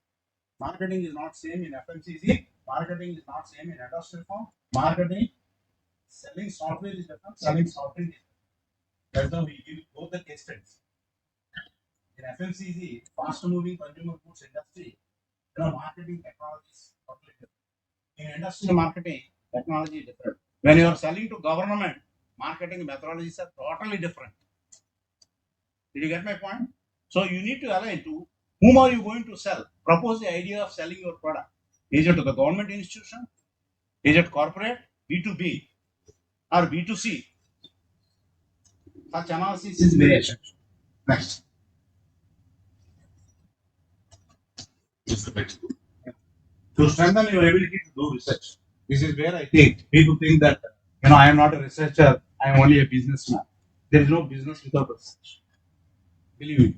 Marketing is not same in FMCG. Marketing is not same in industrial firm. Marketing, selling software is different. Selling software is different. That's why we give both the case studies. In FMCG, fast-moving consumer goods industry, marketing technology is totally different. In industrial marketing, technology is different. When you are selling to government, marketing methodologies are totally different. Did you get my point? So you need to align to whom are you going to sell? Propose the idea of selling your product. Is it to the government institution? Is it corporate, B2B, or B2C? Such analysis is very essential. Next. To strengthen your ability to do research. This is where I think people think that I am not a researcher, I am only a businessman. There is no business without research. Believe me.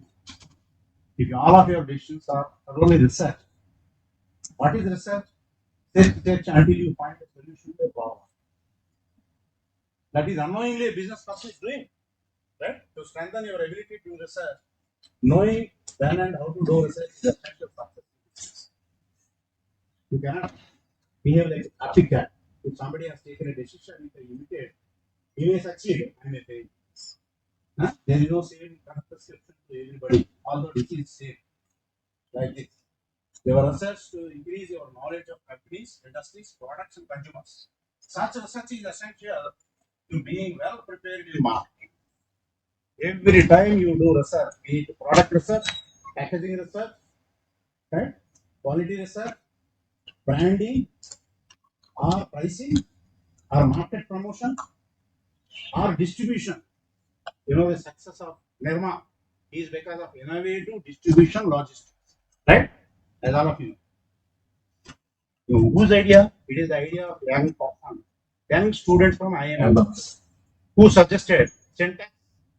If all of your decisions are only research, what is research? Search until you find a solution to a problem. That is unknowingly a business person is doing, right? To strengthen your ability to research, knowing when and how to do research is essential for success. You cannot behave like a copycat. If somebody has taken a decision, you can imitate. He may succeed, I may fail. There is no same prescription to everybody, although this is same. Like this. Your research to increase your knowledge of companies, industries, products, and consumers. Such research is essential to being well prepared in marketing. Every time you do research, be it product research, packaging research, right? Quality research, branding, or pricing, or market promotion, or distribution. The success of Nirma is because of innovative distribution logistics. Right? As all of you know. Whose idea? It is the idea of young student from IIM who suggested syntax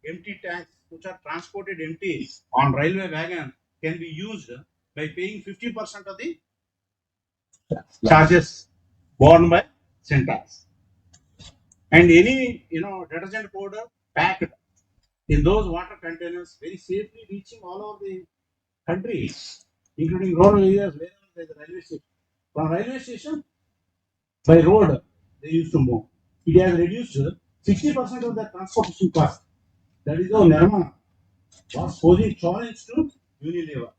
empty tanks which are transported empty on railway wagon can be used by paying 50% of the charges borne by syntax. And any detergent powder packed in those water containers very safely reaching all over the country, including rural areas where there is a railway station. From railway station by road they used to move. It has reduced 60% of the transportation cost. That is how Nirma was posing challenge to Unilever.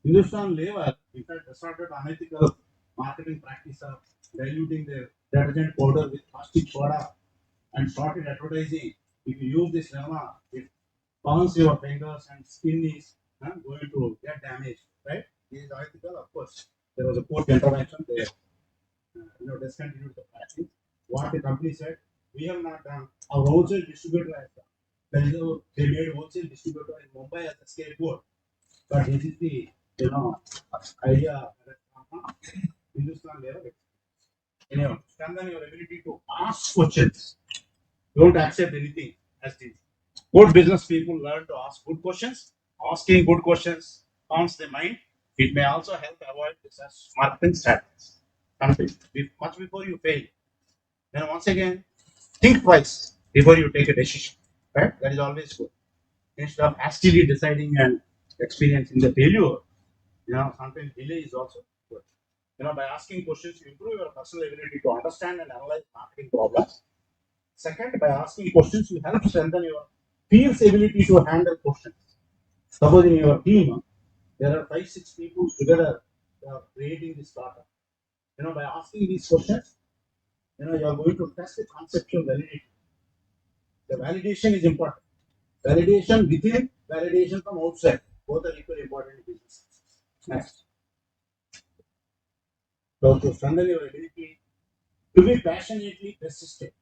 Hindustan Lever, in fact, resorted unethical marketing practice of diluting their detergent powder with plastic soda and started advertising. If you use this Nirma, it burns your fingers and skin is going to get damaged. Right? This is unethical, of course. There was a court intervention. They discontinued the practice. What the company said, we have not done. Our wholesale distributor has done. They made wholesale distributor in Mumbai as a scapegoat. But this is the idea that Hindustan level. Anyway, strengthen your ability to ask questions. Don't accept anything as this. Good business people learn to ask good questions. Asking good questions calms the mind. It may also help avoid disaster marketing strategies. Much before you fail. Then once again, think twice before you take a decision. Right? That is always good. Instead of hastily deciding and experiencing the failure, sometimes delay is also good. By asking questions, you improve your personal ability to understand and analyze marketing problems. Second, by asking questions, you help strengthen your team's ability to handle questions. Suppose in your team, there are 5, 6 people together creating this startup. By asking these questions, you are going to test the conceptual validity. The validation is important. Validation within, validation from outside. Both are equally important in business. Next. So to strengthen your ability to be passionately persistent.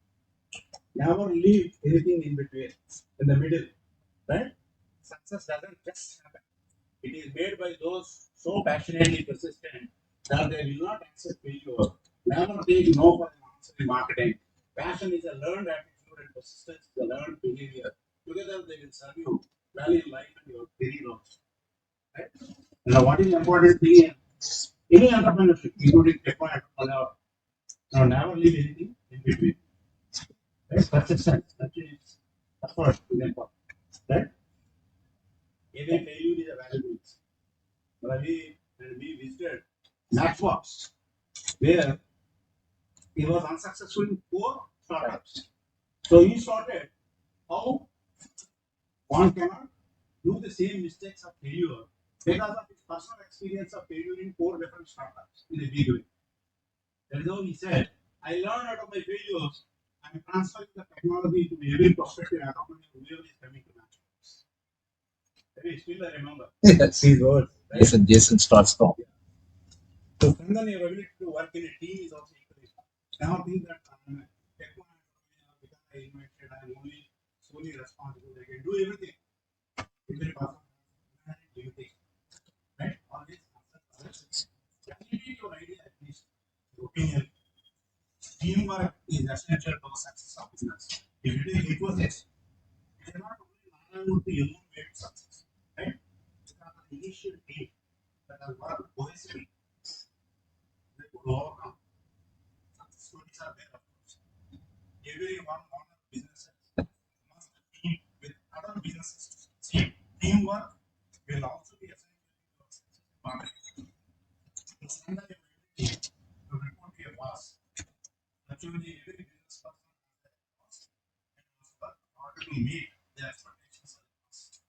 Never leave anything in between, in the middle. Right? Success doesn't just happen. It is made by those so passionately persistent that they will not accept failure. Never take no for an answer in marketing. Passion is a learned attitude and persistence is a learned behavior. Together they will serve you well in life and your career also. Right? What is important thing in any entrepreneurship, including tech entrepreneur, never leave anything in between. Right? Persistence. That is effort is important. Right? Every failure is a valuable. Ravi and we visited Matchbox, where he was unsuccessful in 4 startups. So he started how one cannot do the same mistakes of failure because of his personal experience of failure in 4 different startups in a big way. That is how he said, I learned out of my failures. I'm transferring the technology to every prospective entrepreneur whoever is coming to Matchbox. Maybe still I remember. Yes. His words. Right? Jason starts from. So strengthen your ability to work in a team is also equally important. Now think that because I invented, I'm only solely responsible. I can do everything. Every person can do everything. Right? Always answer others. Validate your idea at least. Your opinion. Teamwork is essential to the success of business. If you take Infosys, it is not only to your own way to success. Right? Because the initial team that has worked cohesively, they could overcome. Stories are there, of course. Every one of businesses must meet with other businesses to succeed. Teamwork will also be essential to success in marketing. To strengthen your ability to report to your boss. Actually, every business person has a boss and must work in order to meet the expectations of the boss.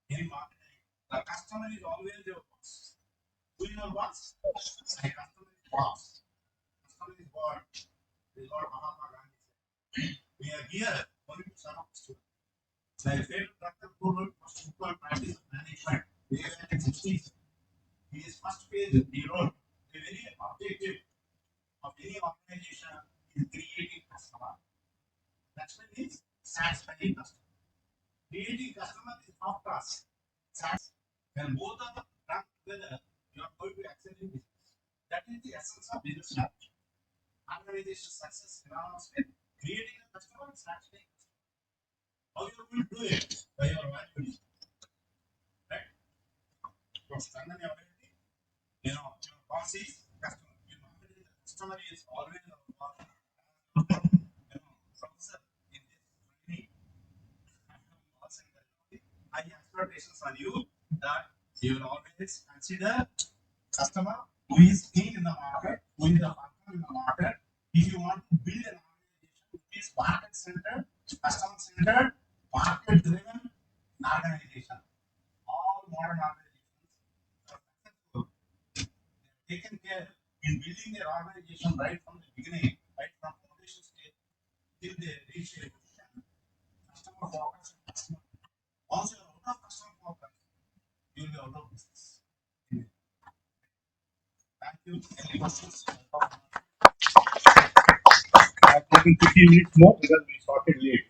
In marketing, the customer is always your boss. Who is your boss? The customer is boss. Customer is God. This is what Mahatma Gandhi said. We are here only to serve the student. Like favorite Dr. Guru was to put on practice of management. We are in 60s. In his first page, he wrote a very objective creating customer is half task. When both are done together, you are going to excel in business. That is the essence of business strategy. Organization success synonymous with creating a customer and satisfying customer. How you are going to do it? By your value, right? To strengthen your ability, your boss is customer. You know, the customer is always our boss. Professor in this training, high expectations on you that you will always consider customer who is king in the market, who is the partner in the market. If you want to build an organization which is market centered, customer centered, market driven organization, all modern organizations are successful. They taken care in building their organization right from the beginning, right from foundation stage till they reach a position. Customer focus and customer. Once you are out of customer focus, you will be out of business. Thank you. Any questions? I'm taking 15 minutes more because we started late.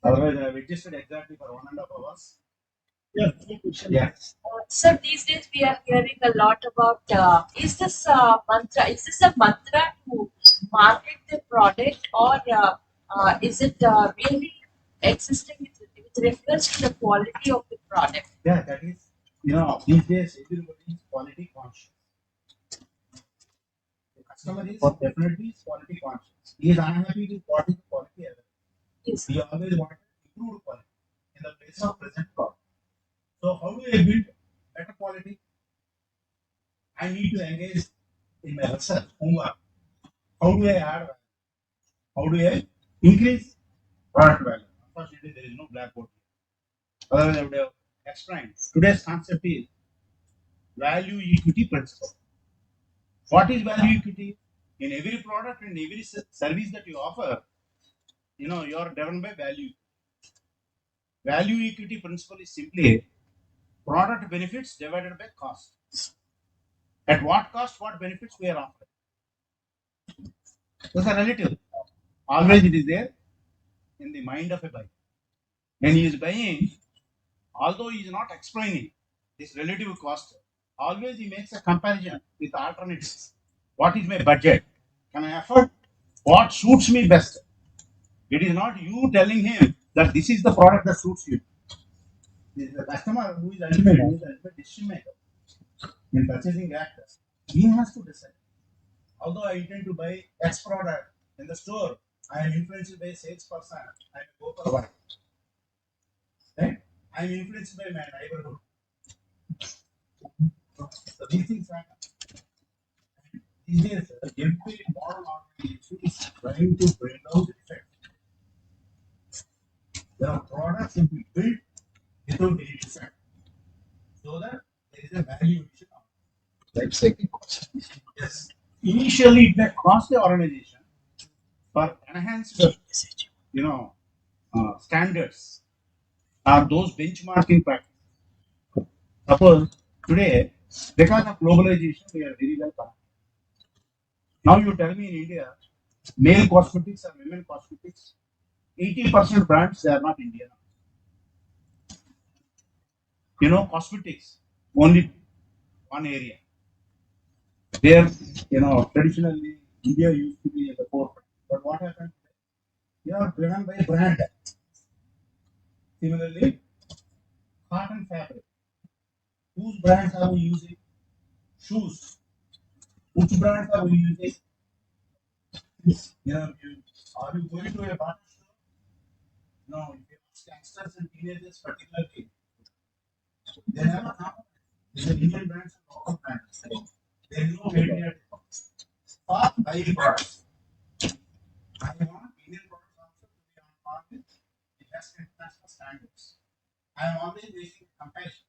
Otherwise, I have adjusted exactly for 1.5 hours. Yeah, good question. Yeah. So these days we are hearing a lot about is this mantra? Is this a mantra to market the product, or is it really existing with reference to the quality of the product? Yeah, that is, these days everybody is quality conscious. The customer is definitely quality conscious. He is unhappy with what is the quality available. Yes. He always wanted improved quality in the place of present product. So how do I build better quality? I need to engage in my research, homework. How do I add value? How do I increase product value? Unfortunately, there is no blackboard. Otherwise, I would have explained. Today's concept is value equity principle. What is value equity? In every product and every service that you offer, you are driven by value. Value equity principle is simply product benefits divided by cost. At what cost, what benefits we are offering? Those are relative. Always it is there in the mind of a buyer. When he is buying, although he is not explaining this relative cost, always he makes a comparison with alternatives. What is my budget? Can I afford? What suits me best? It is not you telling him that this is the product that suits you. It is the customer who is ultimate decision maker in purchasing actors. He has to decide. Although I intend to buy X product in the store, I am influenced by salesperson. I will go for Y. Right? I am influenced by my neighborhood. So these things happen. These days, every modern organization is trying to bring out the effect. There are products to be built without any defect, so that there is a value addition. Life cycle cost. Yes. Initially, it may cost the organization for enhanced, standards or those benchmarking practices. Suppose today, because of globalization, we are very well connected. Now you tell me in India, male cosmetics or women cosmetics, 80% brands they are not Indian. Cosmetics only one area. There, traditionally India used to be at the forefront. But what happened? They are driven by brand. Similarly, cotton fabric. Whose brands are we using? Shoes. Which brands are we using? Are you going to a bottom store? No, if you ask youngsters and teenagers particularly, they never come. These are Indian brands and local brands. There is no Indian for buying products. I want Indian products also to be on par with the best international standards. I am always making a comparison.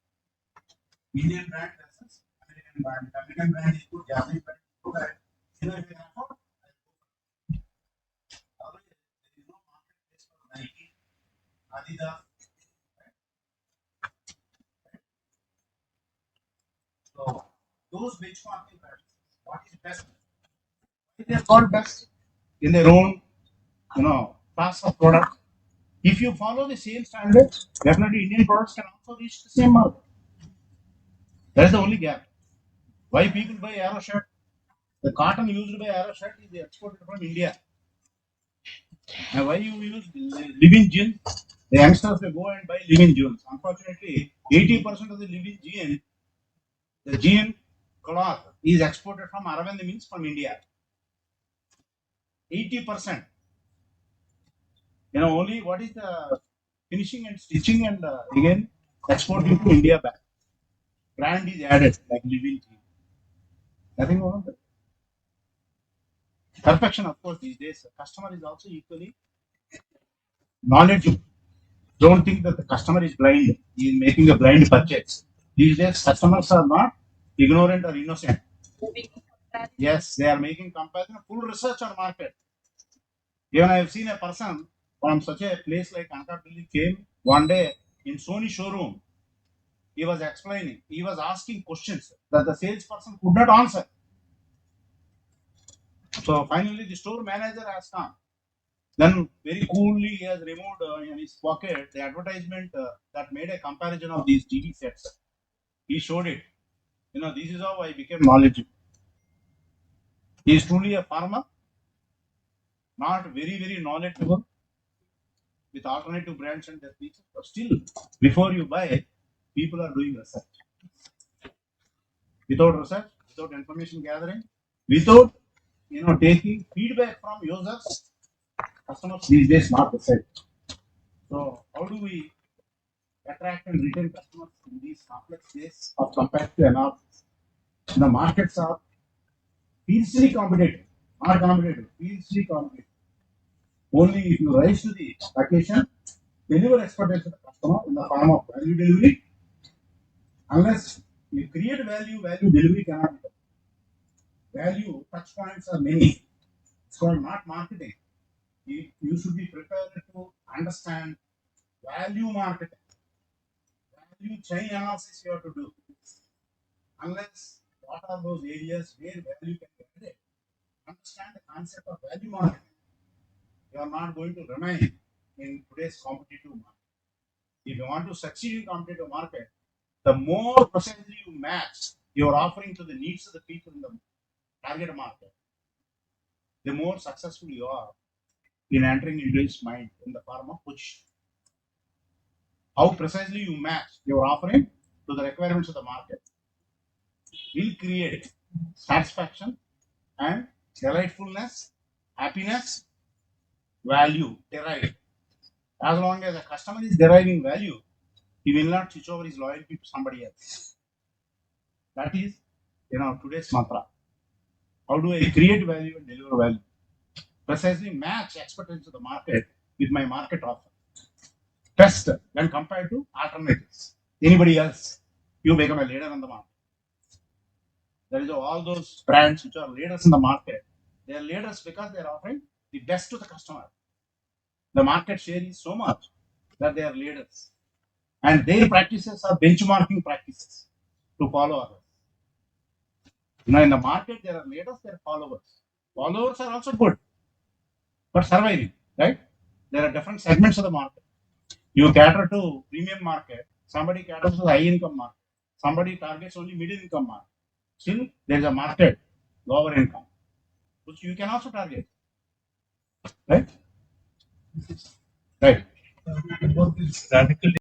Indian brand versus American brand. American brand is good, Japanese brand is good. If you can afford, otherwise there is no marketplace for Nike, Adidas. So those benchmarking practices, what is best? They are called best in their own, class of product. If you follow the same standards, definitely Indian products can also reach the same market. That is the only gap. Why people buy Arrow shirt? The cotton used by Arrow shirt is exported from India. And why you use living gin? The youngsters they go and buy living jeans. Unfortunately, 80% of the living gin, the gin cloth is exported from Aravind means from India. 80%. Only what is the finishing and stitching and again exporting to India back. Brand is added like living gin. Nothing more than that. Perfection, of course, these days, the customer is also equally knowledgeable. Don't think that the customer is blind. He is making a blind purchase. These days, customers are not ignorant or innocent. Yes, they are making comparison, full research on market. Even I have seen a person from such a place like Anantapalli came one day in Sony showroom. He was explaining, he was asking questions that the salesperson could not answer. So finally, the store manager has come. Then very coolly he has removed in his pocket the advertisement that made a comparison of these TV sets. He showed it. This is how I became knowledgeable. He is truly a farmer, not very, very knowledgeable with alternative brands and their features. But still, before you buy, people are doing research. Without research, without information gathering, without taking feedback from users, customers these days not decide. So how do we attract and retain customers in these complex days of competitive analysis? The markets are fiercely competitive, not competitive, fiercely competitive. Only if you rise to the occasion, deliver expectation to the customer in the form of value delivery. Unless you create value, value delivery cannot be done. Value touch points are many. It's called not marketing. You should be prepared to understand value marketing, value chain analysis you have to do. Unless what are those areas where value can be added, understand the concept of value marketing, you are not going to remain in today's competitive market. If you want to succeed in competitive market, the more precisely you match your offering to the needs of the people in the target market, the more successful you are in entering into his mind in the form of position. How precisely you match your offering to the requirements of the market will create satisfaction and delightfulness, happiness, value derived. As long as a customer is deriving value, he will not switch over his loyalty to somebody else. That is, today's mantra. How do I create value and deliver value? Precisely match expectations of the market with my market offer. Test when compared to alternatives. Anybody else, you become a leader in the market. There is all those brands which are leaders in the market. They are leaders because they are offering the best to the customer. The market share is so much that they are leaders. And their practices are benchmarking practices to follow others. In the market, there are leaders, there are followers. Followers are also good, but surviving, right? There are different segments of the market. You cater to premium market, somebody caters to the high income market, somebody targets only middle income market. Still, there is a market, lower income, which you can also target, right? Right. About this radical